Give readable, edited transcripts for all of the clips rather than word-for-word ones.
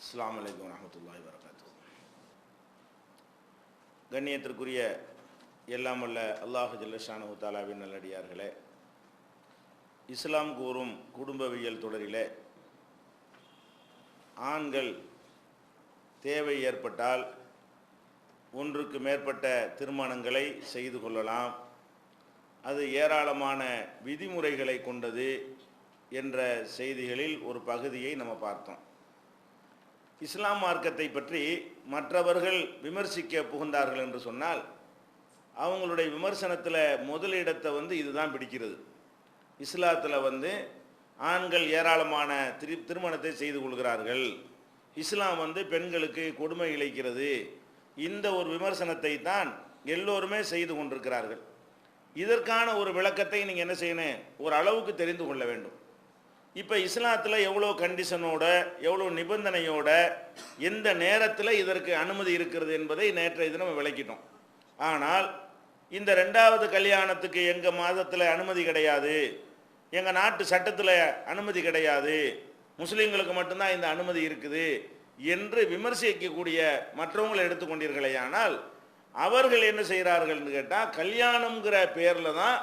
அஸ்ஸலாமு அலைக்கும் வரஹ்மத்துல்லாஹி வபரகாத்துஹு. கண்ணியத்திற்குரிய எல்லாம் வல்ல அல்லாஹ் ஜல்லஷானஹு தஆலாவின் நல்லடியார்களே, இஸ்லாம் கூறும் குடும்பவியல் தொடரிலே ஆண்கள் தேவை ஏற்பட்டால் ஒன்றுக்கு மேற்பட்ட திருமணங்களை செய்து கொள்ளலாம், அது ஏராளமான விதிமுறைகளை கொண்டது என்ற செய்திகளில் ஒரு பகுதியை நம்ம பார்த்தோம். இஸ்லாம் மார்க்கத்தை பற்றி மற்றவர்கள் விமர்சிக்க புகுந்தார்கள் என்று சொன்னால் அவங்களுடைய விமர்சனத்தில் முதலிடத்தை இதுதான் பிடிக்கிறது. இஸ்லாத்தில் ஆண்கள் ஏராளமான திருமணத்தை செய்து கொள்கிறார்கள், இஸ்லாம் பெண்களுக்கு கொடுமை இழைக்கிறது, இந்த ஒரு விமர்சனத்தை தான் எல்லோருமே செய்து கொண்டிருக்கிறார்கள். இதற்கான ஒரு விளக்கத்தை நீங்கள் என்ன செய்யணும், ஒரு அளவுக்கு தெரிந்து கொள்ள வேண்டும். இப்போ இஸ்லாத்தில் எவ்வளோ கண்டிஷனோட எவ்வளோ நிபந்தனையோட எந்த நேரத்தில் இதற்கு அனுமதி இருக்கிறது என்பதை நேற்றைய தினம் விளக்கிட்டோம். ஆனால் இந்த ரெண்டாவது கல்யாணத்துக்கு எங்கள் மாதத்தில் அனுமதி கிடையாது, எங்கள் நாட்டு சட்டத்தில் அனுமதி கிடையாது, முஸ்லீம்களுக்கு மட்டும்தான் இந்த அனுமதி இருக்குது என்று விமர்சிக்கக்கூடிய மற்றவங்களை எடுத்துக்கொண்டீர்களே, ஆனால் அவர்கள் என்ன செய்கிறார்கள்னு கேட்டால் கல்யாணம்ங்கிற பேரில் தான்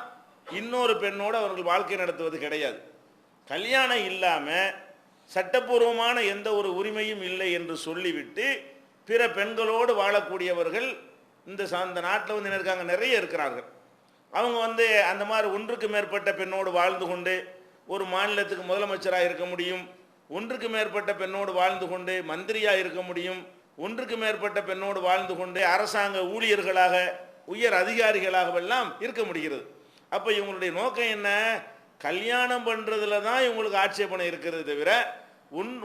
இன்னொரு பெண்ணோடு அவர்கள் வாழ்க்கை நடத்துவது கிடையாது. கல்யாணம் இல்லாமல் சட்டப்பூர்வமான எந்த ஒரு உரிமையும் இல்லை என்று சொல்லிவிட்டு பிற பெண்களோடு வாழக்கூடியவர்கள் இந்த நாட்டில் இருக்காங்க, நிறைய இருக்கிறார்கள். அவங்க அந்த மாதிரி ஒன்றுக்கு மேற்பட்ட பெண்ணோடு வாழ்ந்து கொண்டு ஒரு மாநிலத்துக்கு முதலமைச்சராக இருக்க முடியும், ஒன்றுக்கு மேற்பட்ட பெண்ணோடு வாழ்ந்து கொண்டு மந்திரியாக இருக்க முடியும், ஒன்றுக்கு மேற்பட்ட பெண்ணோடு வாழ்ந்து கொண்டு அரசாங்க ஊழியர்களாக உயர் அதிகாரிகளாகவெல்லாம் இருக்க முடிகிறது. அப்போ இவங்களுடைய நோக்கம் என்ன, கல்யாணம் பண்ணுறதுல தான் இவங்களுக்கு ஆட்சேபணம் இருக்கிறது தவிர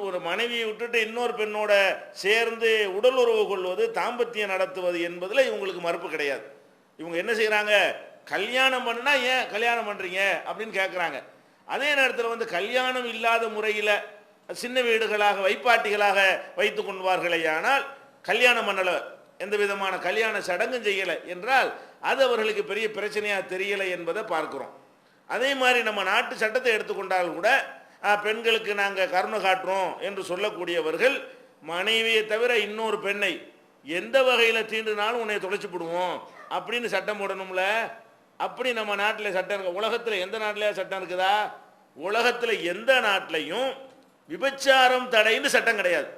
ஒரு மனைவியை விட்டுட்டு இன்னொரு பெண்ணோட சேர்ந்து உடல் உறவு கொள்வது, தாம்பத்தியம் நடத்துவது என்பதில் இவங்களுக்கு மறுப்பு கிடையாது. இவங்க என்ன செய்கிறாங்க, கல்யாணம் பண்ணுனா ஏன் கல்யாணம் பண்ணுறீங்க அப்படின்னு கேட்குறாங்க. அதே நேரத்தில் கல்யாணம் இல்லாத முறையில் சின்ன வீடுகளாக வைப்பாட்டிகளாக வைத்து கொள்வார்களே, ஆனால் கல்யாணம் பண்ணலை, எந்த விதமான கல்யாண சடங்கும் செய்யலை என்றால் அது அவர்களுக்கு பெரிய பிரச்சனையாக தெரியலை என்பதை பார்க்குறோம். அதே மாதிரி நம்ம நாட்டு சட்டத்தை எடுத்துக்கொண்டால் கூட பெண்களுக்கு நாங்கள் கருணை காட்டுறோம் என்று சொல்லக்கூடியவர்கள் மனைவியை தவிர இன்னொரு பெண்ணை எந்த வகையில் தீண்டினாலும் உன்னை தொலைச்சி போடுவோம் அப்படின்னு சட்டம் போடணும்ல. அப்படி நம்ம நாட்டில் சட்டம் இருக்கு? உலகத்தில் எந்த நாட்டிலேயே சட்டம் இருக்குதா? உலகத்தில் எந்த நாட்டிலையும் விபச்சாரம் தடைன்னு சட்டம் கிடையாது.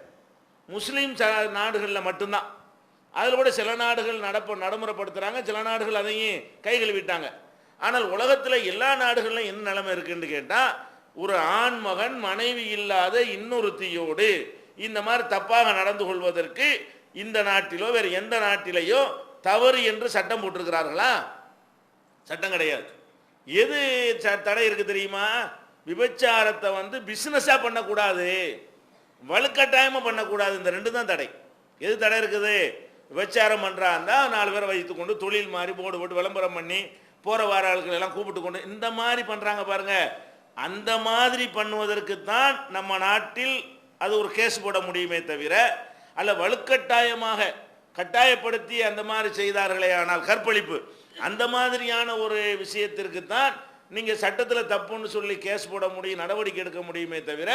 முஸ்லீம் நாடுகளில் மட்டும்தான். அதில் கூட சில நாடுகள் நடைமுறைப்படுத்துகிறாங்க, சில நாடுகள் அதையும் கைகள் விட்டாங்க. ஆனால் உலகத்தில் எல்லா நாடுகளிலும் என்ன நிலைமை இருக்குன்னு கேட்டால், ஒரு ஆண் மகன் மனைவி இல்லாத இன்னொருத்தியோடு இந்த மாதிரி தப்பாக நடந்து கொள்வதற்கு இந்த நாட்டிலோ வேறு எந்த நாட்டிலேயோ தவறு என்று சட்டம் போட்டிருக்கிறார்களா? சட்டம் கிடையாது. எது தடை இருக்கு தெரியுமா? விபச்சாரத்தை பிஸ்னஸாக பண்ணக்கூடாது, வலுக்கட்டாயமாக பண்ணக்கூடாது, இந்த ரெண்டு தான் தடை. எது தடை இருக்குது? விபச்சாரம் பண்ணுறாந்தா 4 பேரை வைத்து கொண்டு தொழில் மாதிரி போர்டு போட்டு விளம்பரம் பண்ணி போகிற வார ஆட்கள் எல்லாம் கூப்பிட்டு கொண்டு இந்த மாதிரி பண்ணுறாங்க பாருங்க. அந்த மாதிரி பண்ணுவதற்கு தான் நம்ம நாட்டில் அது ஒரு கேஸ் போட முடியுமே தவிர, அல்ல வலுக்கட்டாயமாக கட்டாயப்படுத்தி அந்த மாதிரி செய்தார்களே ஆனால் கற்பழிப்பு, அந்த மாதிரியான ஒரு விஷயத்திற்கு தான் நீங்கள் சட்டத்தில் தப்புன்னு சொல்லி கேஸ் போட முடியும், நடவடிக்கை எடுக்க முடியுமே தவிர,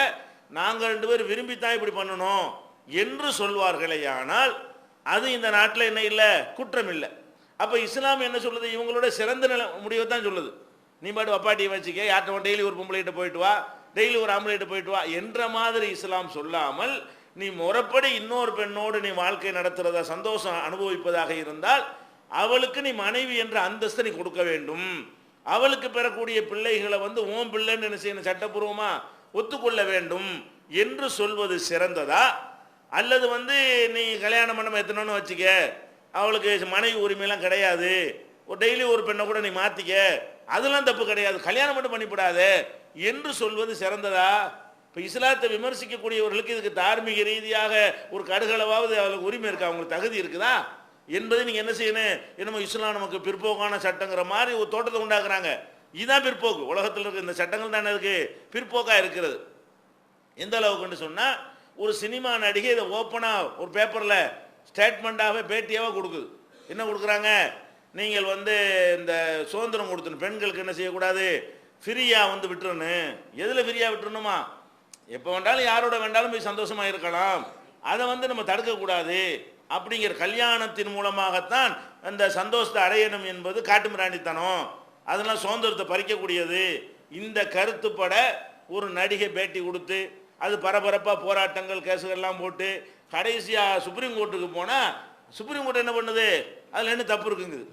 நாங்கள் 2 பேர் விரும்பித்தான் இப்படி பண்ணணும் என்று சொல்வார்களே ஆனால் அது இந்த நாட்டில் என்ன இல்லை, குற்றம் இல்லை. அப்போ இஸ்லாம் என்ன சொல்லுது, இவங்களோட சிறந்த முடிவை தான் சொல்லுது. நீ பாட்டு வப்பாட்டியை வச்சுக்க, யார்கிட்ட டெய்லி ஒரு பொம்பளைகிட்ட போயிட்டு வா, டெய்லி ஒரு ஆம்பளைகிட்ட போயிட்டு வா என்ற மாதிரி இஸ்லாம் சொல்லாமல், நீ முறைப்படி இன்னொரு பெண்ணோடு நீ வாழ்க்கை நடத்துறதா சந்தோஷம் அனுபவிப்பதாக இருந்தால் அவளுக்கு நீ மனைவி என்ற அந்தஸ்தை நீ கொடுக்க வேண்டும். அவளுக்கு பெறக்கூடிய பிள்ளைகளை ஓம் பிள்ளைன்னு என்ன செய்யணும், சட்டப்பூர்வமா ஒத்துக்கொள்ள வேண்டும் என்று சொல்வது சிறந்ததா? அல்லது நீ கல்யாணம் பண்ண எத்தனோன்னு வச்சுக்க, அவளுக்கு மனைவி உரிமையெல்லாம் கிடையாது, ஒரு டெய்லி ஒரு பெண்ணை கூட நீ மாற்றிக்க, அதெல்லாம் தப்பு கிடையாது, கல்யாணம் மட்டும் பண்ணிவிடாது என்று சொல்வது சிறந்ததா? இப்போ இஸ்லாத்தை விமர்சிக்கக்கூடியவர்களுக்கு இதுக்கு தார்மீக ரீதியாக ஒரு கடுகளவாவது அவளுக்கு உரிமை இருக்கா, அவங்களுக்கு தகுதி இருக்குதா என்பதை நீங்கள் என்ன செய்யணும். என்னமோ இஸ்லாம் நமக்கு பிற்போக்கான சட்டங்கிற மாதிரி ஒரு தோட்டத்தை உண்டாக்குறாங்க. இதுதான் பிற்போக்கு. உலகத்தில் இருக்க இந்த சட்டங்கள் தானே இருக்கு பிற்போக்காக இருக்கிறது. எந்த அளவுக்குன்னு சொன்னால், ஒரு சினிமா நடிகை இதை ஓப்பனாக ஒரு பேப்பரில் ஸ்டேட்மெண்ட்டாகவே பேட்டியாகவே கொடுக்குது. என்ன கொடுக்குறாங்க, நீங்கள் இந்த சுதந்திரம் கொடுத்துணும், பெண்களுக்கு என்ன செய்யக்கூடாது, ஃப்ரீயாக விட்டுறணும். எதில் ஃப்ரீயாக விட்டுறணுமா? எப்போ வேண்டாலும் யாரோட வேண்டாலும் போய் சந்தோஷமாக இருக்கலாம், அதை வந்து நம்ம தடுக்கக்கூடாது. அப்படிங்கிற கல்யாணத்தின் மூலமாகத்தான் அந்த சந்தோஷத்தை அடையணும் என்பது காட்டுமிராண்டித்தனம், அதெல்லாம் சுதந்திரத்தை பறிக்கக்கூடியது. இந்த கருத்துப்பட ஒரு நடிகை பேட்டி கொடுத்து அது பரபரப்பாக போராட்டங்கள் கேஸுகள்லாம் போட்டு கடைசியாக சுப்ரீம் கோர்ட்டுக்கு போனால் சுப்ரீம் கோர்ட் என்ன பண்ணுது, அதில் என்ன தப்பு இருக்குங்குது.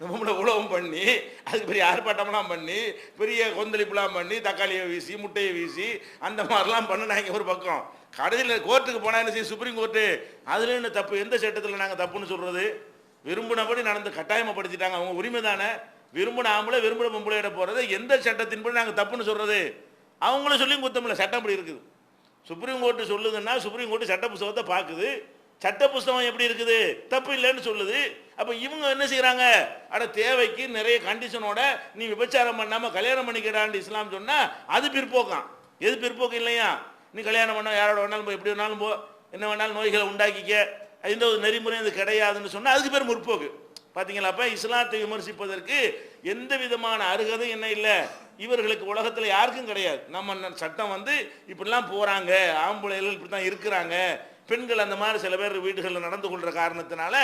நம்மளை உழவும் பண்ணி அதுக்கு பெரிய ஆர்ப்பாட்டம்லாம் பண்ணி பெரிய கொந்தளிப்புலாம் பண்ணி தக்காளியை வீசி முட்டையை வீசி அந்த மாதிரிலாம் பண்ணினாங்க ஒரு பக்கம். கடைசியில் கோர்ட்டுக்கு போனால் என்ன செய்யும் சுப்ரீம் கோர்ட்டு, அதில் என்ன தப்பு, எந்த சட்டத்தில் நாங்கள் தப்புன்னு சொல்கிறது? விரும்பினபடி நடந்து கட்டாயமாப்படுத்திட்டாங்க, அவங்க உரிமை தானே. விரும்பின ஆம்பளை விரும்பின பொம்பளையிட போகிறது எந்த சட்டத்தின்படி நாங்கள் தப்புன்னு சொல்கிறது? அவங்களும் சொல்லியும் குத்தமில்லை, சட்டம் அப்படி இருக்குது. சுப்ரீம் கோர்ட்டு சொல்லுதுன்னா சுப்ரீம் கோர்ட்டு சட்ட புஸ்தகத்தை பார்க்குது, சட்ட புஸ்தகம் எப்படி இருக்குது, தப்பு இல்லைன்னு சொல்லுது. அப்போ இவங்க என்ன செய்கிறாங்க, அட தேவைக்கு நிறைய கண்டிஷனோட நீ விபச்சாரம் பண்ணாமல் கல்யாணம் பண்ணிக்கிறான்னு இஸ்லாம் சொன்னால் அது பிற்போக்கான். எது பிற்போக்கு இல்லையா? நீ கல்யாணம் பண்ண யாரோட வேணாலும் போ, எப்படி வேணாலும் போ, என்ன வேணாலும் நோய்களை உண்டாக்கிக்க, இந்த ஒரு நெறிமுறை இது கிடையாதுன்னு சொன்னால் அதுக்கு பேர் முற்போக்கு. பார்த்தீங்களா? அப்போ இஸ்லாத்தை விமர்சிப்பதற்கு எந்த விதமான அருகதை என்ன இல்லை, இவர்களுக்கு உலகத்தில் யாருக்கும் கிடையாது. நம்ம சட்டம் வந்து இப்படிலாம் போகிறாங்க, ஆம்பளைகள் இப்படி தான் இருக்கிறாங்க, பெண்கள் அந்த மாதிரி சில பேர் வீடுகளில் நடந்து கொள்கிற காரணத்தினால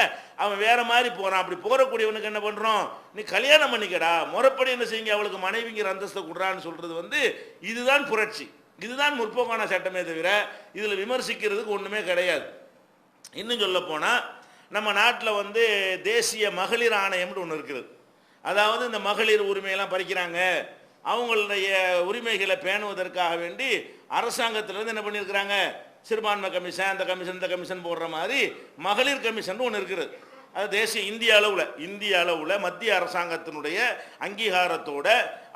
அவன் வேற மாதிரி போகிறான். அப்படி போகக்கூடியவனுக்கு என்ன பண்ணுறோம், நீ கல்யாணம் பண்ணிக்கடா, முறைப்படி என்ன செய்யுங்க, அவளுக்கு மனைவிங்கிற அந்தஸ்தை கொடுறான்னு சொல்கிறது வந்து இதுதான் புரட்சி, இதுதான் முற்போக்கான சட்டமே தவிர இதில் விமர்சிக்கிறதுக்கு ஒன்றுமே கிடையாது. இன்னும் சொல்ல போனால் நம்ம நாட்டில் வந்து தேசிய மகளிர் ஆணையம்னு ஒன்று இருக்குது. அதாவது இந்த மகளிர் உரிமையெல்லாம் பறிக்கிறாங்க, அவங்களுடைய உரிமைகளை பேணுவதற்காக வேண்டி அரசாங்கத்திலேருந்து என்ன பண்ணியிருக்கிறாங்க, சிறுபான்மை கமிஷன், அந்த கமிஷன் இந்த கமிஷன் போடுற மாதிரி மகளிர் கமிஷன் ஒன்று இருக்குது. அது தேசிய இந்திய அளவில் மத்திய அரசாங்கத்தினுடைய அங்கீகாரத்தோட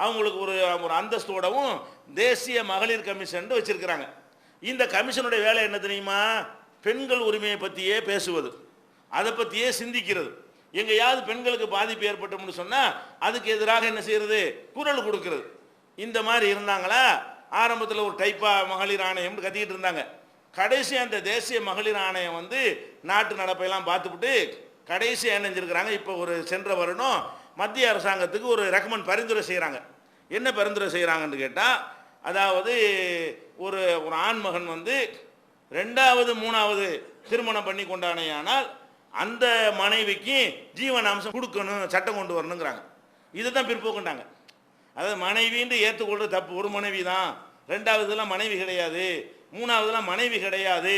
அவங்களுக்கு ஒரு ஒரு அந்தஸ்தோடவும் தேசிய மகளிர் கமிஷன் வச்சிருக்கிறாங்க. இந்த கமிஷனுடைய வேலை என்ன தெரியுமா, பெண்கள் உரிமையை பற்றியே பேசுவது, அதை பற்றியே சிந்திக்கிறது. எங்கேயாவது பெண்களுக்கு பாதிப்பு ஏற்பட்டோம்னு சொன்னால் அதுக்கு எதிராக என்ன செய்யறது, குரல் கொடுக்கிறது. இந்த மாதிரி இருந்தாங்களா, ஆரம்பத்தில் ஒரு டைப்பாக மகளிர் ஆணையம்னு கத்திக்கிட்டு இருந்தாங்க. கடைசி அந்த தேசிய மகளிர் ஆணையம் வந்து நாட்டு நடப்பையெல்லாம் பார்த்துவிட்டு கடைசியாக என்ன செஞ்சுருக்கிறாங்க, இப்போ ஒரு சென்ற வருடம் மத்திய அரசாங்கத்துக்கு ஒரு ரெக்கமெண்ட் பரிந்துரை செய்கிறாங்க. என்ன பரிந்துரை செய்கிறாங்கன்னு கேட்டால், அதாவது ஒரு ஒரு ஆண்மகன் வந்து 2வது 3வது திருமணம் பண்ணி கொண்டானேயானால் அந்த மனைவிக்கு ஜீவனாம்சம் கொடுக்கணும், சட்டம் கொண்டு வரணுங்கிறாங்க. இதை தான் பிற்போக்குண்டாங்க. அதாவது மனைவின்னு ஏற்றுக்கொள்வது தப்பு, ஒரு மனைவி தான், 2வதுலாம் மனைவி கிடையாது, 3வதுலாம் மனைவி கிடையாது,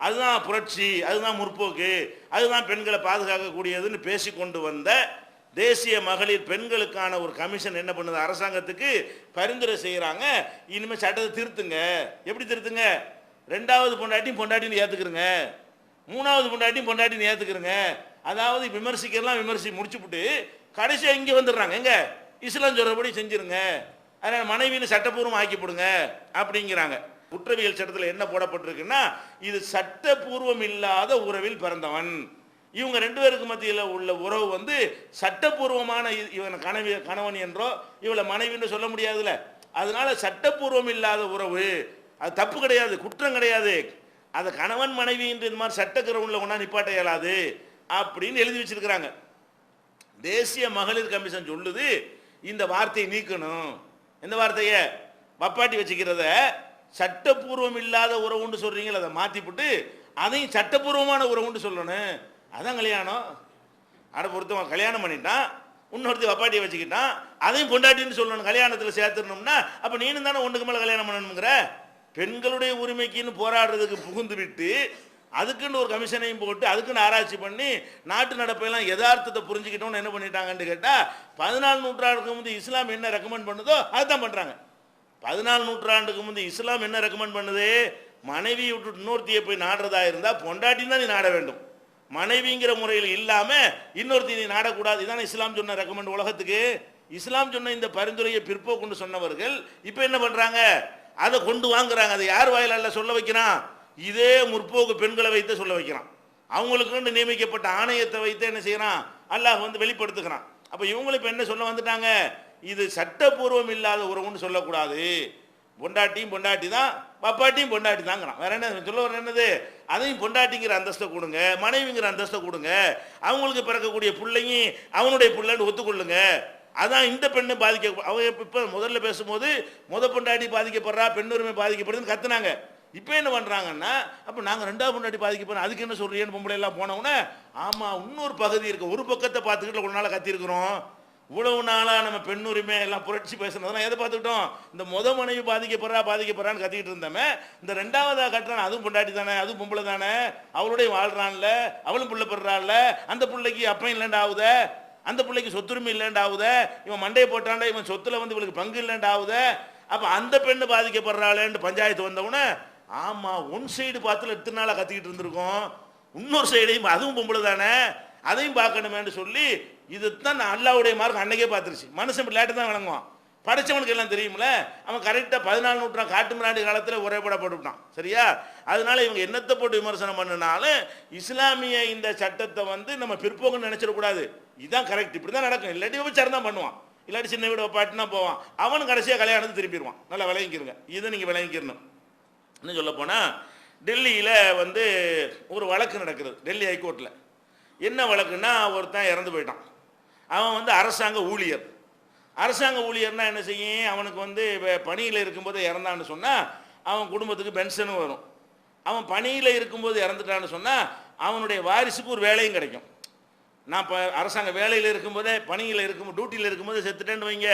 அதுதான் புரட்சி, அதுதான் முற்போக்கு, அதுதான் பெண்களை பாதுகாக்கக்கூடியதுன்னு பேசி கொண்டு வந்த தேசிய மகளிர் பெண்களுக்கான ஒரு கமிஷன் என்ன பண்ணுது, அரசாங்கத்துக்கு பரிந்துரை செய்கிறாங்க, இனிமேல் சட்டத்தை திருத்துங்க. எப்படி திருத்துங்க, 2வது பொண்டாட்டின்னு ஏற்றுக்கிறங்க, 3வது பொண்டாட்டின்னு ஏற்றுக்கிறங்க. அதாவது விமர்சிக்கலாம், விமர்சி முடிச்சுப்புட்டு கடைசியாக இங்கே வந்துடுறாங்க, எங்க இஸ்லாம் சொல்கிறபடி செஞ்சிருங்க, அதனால் மனைவின்னு சட்டப்பூர்வம் ஆக்கிப்படுங்க அப்படிங்கிறாங்க. குற்றவியல் சட்டத்தில் என்ன போடப்பட்டிருக்குன்னா, இது சட்டப்பூர்வம் இல்லாத உறவில் பிறந்தவன். இவங்க 2 பேருக்கு மத்தியில் உள்ள உறவு வந்து சட்டப்பூர்வமான, இவன் கணவன் என்றோ இவளை மனைவின்னு சொல்ல முடியாதுல்ல, அதனால சட்டப்பூர்வம் இல்லாத உறவு, அது தப்பு கிடையாது, குற்றம் கிடையாது, அதை கணவன் மனைவி என்று இந்த மாதிரி சட்டக்கிரவுண்டில் ஒன்றா நிப்பாட்ட இயலாது அப்படின்னு எழுதி வச்சிருக்கிறாங்க. தேசிய மகளிர் கமிஷன் சொல்லுது இந்த வார்த்தையை நீக்கணும். எந்த வார்த்தையை, வப்பாட்டி வச்சுக்கிறத சட்டப்பூர்வம் இல்லாத உறவுன்னு சொல்றீங்களா, அதை மாற்றிவிட்டு அதையும் சட்டப்பூர்வமான உறவுன்னு சொல்லணும். அதான் கல்யாணம். அட பொறுத்தவன் கல்யாணம் பண்ணிட்டான், இன்னொருத்தி வப்பாட்டியை வச்சுக்கிட்டான், அதையும் பொண்டாட்டின்னு சொல்லணும், கல்யாணத்தில் சேர்த்துடணும்னா அப்போ நீனும் தானே ஒன்றுக்கு மேலே கல்யாணம் பண்ணணுங்கிற. பெண்களுடைய உரிமைக்குன்னு போராடுறதுக்கு புகுந்து விட்டு அதுக்குன்னு ஒரு கமிஷனையும் போட்டு அதுக்குன்னு ஆராய்ச்சி பண்ணி நாட்டு நடப்பையெல்லாம் யதார்த்தத்தை புரிஞ்சுக்கிட்டோன்னு என்ன பண்ணிட்டாங்கன்னு கேட்டால், 14 நூற்றாண்டுக்கு முந்தைய இஸ்லாம் என்ன ரெக்கமெண்ட் பண்ணுதோ அதுதான் பண்ணுறாங்க. 14 நூற்றாண்டுக்கு முந்தைய இஸ்லாம் என்ன ரெக்கமெண்ட் பண்ணுது, மனைவியை விட்டு இன்னொருத்தியை போய் நாடுறதா இருந்தால் பொண்டாட்டின்னு தான் நீ நாட வேண்டும், மனைவிங்கிற முறையில் இல்லாமல் இன்னொருத்தி நீ நாடக்கூடாது. இதான் இஸ்லாம் சொன்ன ரெக்கமெண்ட் உலகத்துக்கு. இஸ்லாம் சொன்ன இந்த பரிந்துரையை பிற்போக்குன்னு சொன்னவர்கள் இப்போ என்ன பண்ணுறாங்க, அதை கொண்டு வாங்குறாங்க. அதை யார் வாயிலால சொல்ல வைக்கிறான், இதே முற்போக்கு பெண்களை வைத்து சொல்ல வைக்கிறான். அவங்களுக்கு நியமிக்கப்பட்ட ஆணையத்தை வைத்து என்ன செய்யறான், அல்லாஹ் வந்து வெளிப்படுத்துகிறான். அப்போ இவங்களும் இப்போ என்ன சொல்ல வந்துட்டாங்க, இது சட்டப்பூர்வம் இல்லாத உறவுன்னு சொல்லக்கூடாது, பொண்டாட்டியும் பொண்டாட்டி தான், பப்பாட்டியும் பொண்டாட்டி தாங்கிறான். வேற என்ன சொல்ல வர, என்னது, அதையும் பொண்டாட்டிங்கிற அந்தஸ்தை கொடுங்க, மனைவிங்கிற அந்தஸ்தை கொடுங்க, அவங்களுக்கு பிறக்கக்கூடிய பிள்ளையும் அவனுடைய பிள்ளைன்னு ஒத்துக்கொள்ளுங்க. அதான் இந்த பெண்ணை பாதிக்க, அவங்க இப்போ முதல்ல பேசும்போது பொண்டாட்டி பாதிக்கப்படுறா, பெண்ணுரிமை பாதிக்கப்படுதுன்னு கத்துனாங்க. இப்போ என்ன பண்ணுறாங்கன்னா, அப்போ நாங்கள் ரெண்டாவது பொண்டாட்டி பாதிக்க போகிறோம், அதுக்கு என்ன சொல்கிறீன்னு பொம்பளை எல்லாம் போனவுடனே, ஆமாம் இன்னொரு பகுதி இருக்குது, ஒரு பக்கத்தை பார்த்துக்கிட்டு ஒரு நாள் கத்திருக்கிறோம். இவ்வளவு நாளாக நம்ம பெண்ணுரிமை எல்லாம் புரட்சி பேசுனதுலாம் எதை பார்த்துக்கிட்டோம், இந்த மனைவி பாதிக்கப்படுறான்னு கத்திக்கிட்டு இருந்தோமே, இந்த ரெண்டாவதாக கட்டுறான் அதுவும் பொண்டாட்டி தானே, அதுவும் பொம்பளை தானே, அவளுடைய வாழ்றான்ல, அவளும் பிள்ளை பெறான்ல, அந்த பிள்ளைக்கு அப்பம் இல்லைண்டா ஆகுத, அந்த பிள்ளைக்கு சொத்துரிமை இல்லைண்டா ஆகுத, இவன் மண்டையை போட்டாண்டா இவன் சொத்துல வந்து இவளுக்கு பங்கு இல்லைண்டா ஆகுத, அப்போ அந்த பெண்ணு பாதிக்கப்படுறாளேன்னு பஞ்சாயத்து வந்தவுடனே, ஆமாம் ஒன் சைடு பார்த்துல எத்தனை நாளாக கத்திக்கிட்டு இருந்திருக்கோம், இன்னொரு சைடையும் அதுவும் பொம்பளை தானே அதையும் பார்க்கணுமேன்னு சொல்லி இதுதான் அல்லாவுடைய மார்க் அன்னைக்கே பார்த்துருச்சு. மனுஷன் விளையாட்டு தான் வழங்குவான், படித்தவனுக்கு எல்லாம் தெரியுமில்ல, அவன் கரெக்டாக 14 நூற்றாண்டு காட்டு மிராண்டி காலத்தில் ஒரே போட்டுவிட்டான். சரியா? அதனால இவங்க என்னத்தை போட்டு விமர்சனம் பண்ணினாலும் இஸ்லாமிய இந்த சட்டத்தை வந்து நம்ம பிற்போக்குன்னு நினைச்சிடக்கூடாது. இதுதான் கரெக்ட், இப்படி தான் நடக்கும். இல்லாட்டி விபச்சாரம் தான் பண்ணுவான், இல்லாட்டி சின்ன வீடு பாட்டுனா போவான், அவன் கடைசியாக கல்யாணத்தை திருப்பிடுவான். நல்லா விளங்கிக்கிறங்க, இதை நீங்கள் விளங்கிக்கிறணும். இன்னும் சொல்ல போனால் டெல்லியில் வந்து ஒரு வழக்கு நடக்கிறது, டெல்லி ஹைகோர்ட்டில். என்ன வழக்குன்னா, ஒருத்தன் இறந்து போயிட்டான். அவன் வந்து அரசாங்க ஊழியர். அரசாங்க ஊழியர்னா என்ன செய்யும், அவனுக்கு வந்து பணியில் இருக்கும்போது இறந்தான்னு சொன்னால் அவன் குடும்பத்துக்கு பென்ஷனும் வரும். அவன் பணியில் இருக்கும்போது இறந்துட்டான்னு சொன்னால் அவனுடைய வாரிசுக்கு ஒரு வேலையும் கிடைக்கும். நான் இப்போ அரசாங்க வேலையில் இருக்கும்போதே, பணியில் இருக்கும்போது, டியூட்டியில் இருக்கும்போது செத்துட்டேன்னு வைங்க,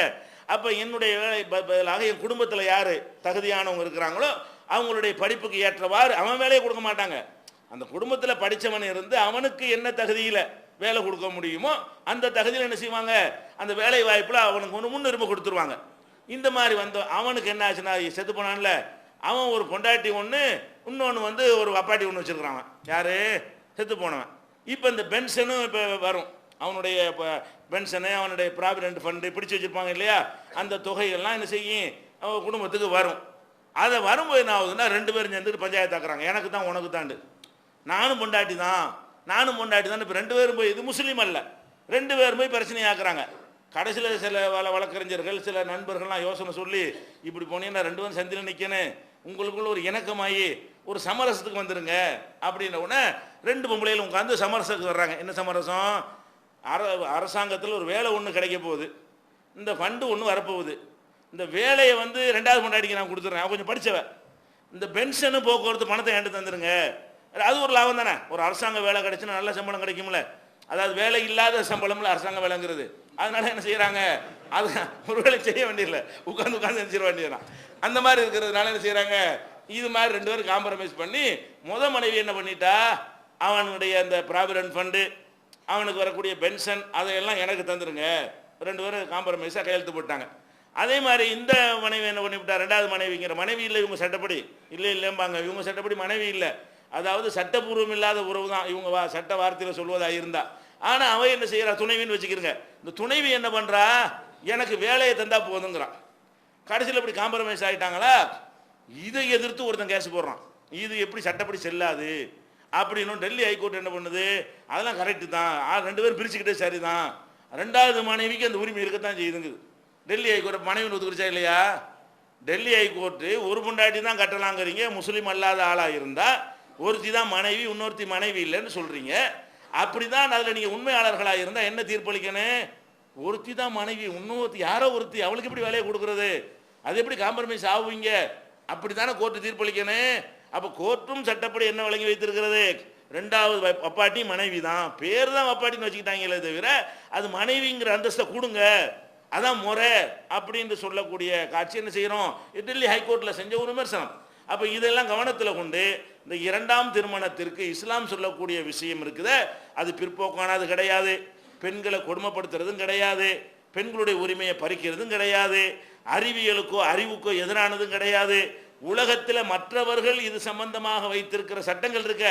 அப்போ என்னுடைய வேலை பதிலாக என் குடும்பத்தில் யார் தகுதியானவங்க இருக்கிறாங்களோ அவங்களுடைய படிப்புக்கு ஏற்றவாறு அவன் வேலையை கொடுக்க மாட்டாங்க. அந்த குடும்பத்தில் படித்தவன் இருந்து அவனுக்கு என்ன தகுதியில் வேலை கொடுக்க முடியுமோ அந்த தகுதியில் என்ன செய்வாங்க, அந்த வேலை வாய்ப்பில் அவனுக்கு ஒன்று முன்னுரிமை கொடுத்துருவாங்க. இந்த மாதிரி வந்து அவனுக்கு என்ன ஆச்சுன்னா, செத்து போனான்ல, அவன் ஒரு பொண்டாட்டி ஒன்று, இன்னொன்று வந்து ஒரு அப்பாட்டி ஒன்று வச்சுருக்கிறான். யார்? செத்து போனவன். இப்போ இந்த பென்ஷனும் இப்போ வரும், அவனுடைய இப்போ பென்ஷனு, அவனுடைய ப்ராவிடென்ட் ஃபண்டு பிடிச்சி வச்சுருப்பாங்க இல்லையா, அந்த தொகைகள்லாம் என்ன செய்யும் அவன் குடும்பத்துக்கு வரும். அதை வரும்போது என்ன ஆகுதுன்னா, 2 பேரும் சேர்ந்துட்டு பஞ்சாயத்தாக்குறாங்க, எனக்கு தான் உனக்கு தாண்டு, நானும் பொண்டாட்டி தான் இப்போ 2 பேரும் போய், இது முஸ்லீம் அல்ல, 2 பேரும் போய் பிரச்சனையாக்குறாங்க. கடைசியில் சில வழக்கறிஞர்கள் சில நண்பர்கள்லாம் யோசனை சொல்லி, இப்படி போனீங்கன்னா 2 பேரும் சந்தியில் நிற்கணும், உங்களுக்குள்ள ஒரு இணக்கமாகி ஒரு சமரசத்துக்கு வந்துடுங்க அப்படின்ன உடனே 2 பொம்பளைகளும் உட்காந்து சமரசத்துக்கு வர்றாங்க. என்ன சமரசம்? அரசாங்கத்தில் ஒரு வேலை ஒன்று கிடைக்க போகுது, இந்த ஃபண்டு ஒன்று வரப்போகுது, இந்த வேலையை வந்து 2வது பொண்டாட்டிக்கு நான் கொடுத்துட்றேன், அவன் கொஞ்சம் படித்தவன், இந்த பென்ஷனு போக்குவரத்து பணத்தை என்கிட்ட தந்துடுங்க, அது ஒரு லாபம் தானே. ஒரு அரசாங்க வேலை கிடைச்சுன்னா நல்ல சம்பளம் கிடைக்கும்ல, அதாவது வேலை இல்லாத சம்பளம்ல அரசாங்க வேலைங்கிறது. அதனால என்ன செய்யறாங்க, அது ஒரு வேலை செய்ய வேண்டியதில்லை, உட்காந்து நினைச்சிட வேண்டியதான். அந்த மாதிரி இருக்கிறதுனால என்ன செய்யறாங்க, இது மாதிரி 2 பேரும் காம்ப்ரமைஸ் பண்ணி மனைவி என்ன பண்ணிட்டா, அவனுடைய அந்த ப்ராவிடென்ட் ஃபண்டு, அவனுக்கு வரக்கூடிய பென்ஷன் அதையெல்லாம் எனக்கு தந்துருங்க, 2 பேரும் காம்ப்ரமைஸாக கையெழுத்து போட்டாங்க. அதே மாதிரி இந்த மனைவி என்ன பண்ணிவிட்டா, 2வது மனைவிங்கிற மனைவி இல்லை, இவங்க சட்டப்படி இல்லைம்பாங்க, இவங்க சட்டப்படி மனைவி இல்லை, அதாவது சட்டப்பூர்வம் இல்லாத உறவு தான் இவங்க சட்ட வார்த்தையில் சொல்வதாக இருந்தா. ஆனால் அவன் என்ன செய்யறா, துணைவின்னு வச்சுக்கிறங்க, இந்த துணைவி என்ன பண்ணுறா, எனக்கு வேலையை தந்தா போதுங்கிறான். கடைசியில் இப்படி காம்ப்ரமைஸ் ஆகிட்டாங்களா, இதை எதிர்த்து ஒருத்தன் கேஸ் போடுறான், இது எப்படி சட்டப்படி செல்லாது அப்படின்னு. டெல்லி ஹைகோர்ட் என்ன பண்ணுது, அதெல்லாம் கரெக்டு தான், 2 பேரும் பிரிச்சுக்கிட்டே சரிதான், 2வது மனைவிக்கு அந்த உரிமை இருக்கத்தான் செய்யுதுங்குது. டெல்லி ஹைகோர்ட் மனைவி ஒத்துக்கிச்சா இல்லையா? டெல்லி ஹைகோர்ட்டு ஒரு பொண்டாட்டி தான் கட்டலாங்கிறீங்க, முஸ்லீம் அல்லாத ஆளாக இருந்தால் ஒருத்தி தான் மனைவி, இன்னொருத்தி மனைவி இல்லைன்னு சொல்கிறீங்க. அப்படி தான் அதில் நீங்கள் உண்மையாளர்களாக இருந்தால் என்ன தீர்ப்பளிக்கணும், ஒருத்தி தான் மனைவி, இன்னொருத்தி யாரோ ஒருத்தி, அவளுக்கு எப்படி வேலையை கொடுக்குறது, அது எப்படி காம்ப்ரமைஸ் ஆகுவீங்க, அப்படி தானே கோர்ட்டு தீர்ப்பளிக்கணும். அப்போ கோர்ட்டும் சட்டப்படி என்ன வழங்கி வைத்திருக்கிறது, 2வது அப்பாட்டி மனைவி தான், பேர் தான் அப்பாட்டின்னு வச்சுக்கிட்டாங்களே தவிர அது மனைவிங்கிற அந்தஸ்தை கொடுங்க, அதான் முறை அப்படின்னு சொல்லக்கூடிய காட்சி என்ன செய்கிறோம், டெல்லி ஹைகோர்ட்டில் செஞ்ச ஒரு விமர்சனம். அப்போ இதெல்லாம் கவனத்தில் கொண்டு இந்த 2ஆம் திருமணத்திற்கு இஸ்லாம் சொல்லக்கூடிய விஷயம் இருக்குது, அது பிற்போக்கானது கிடையாது, பெண்களை கொடுமைப்படுத்துறதும் கிடையாது, பெண்களுடைய உரிமையை பறிக்கிறதும் கிடையாது, அறிவியலுக்கோ அறிவுக்கோ எதிரானதும் கிடையாது. உலகத்தில் மற்றவர்கள் இது சம்பந்தமாக வைத்திருக்கிற சட்டங்கள் இருக்க,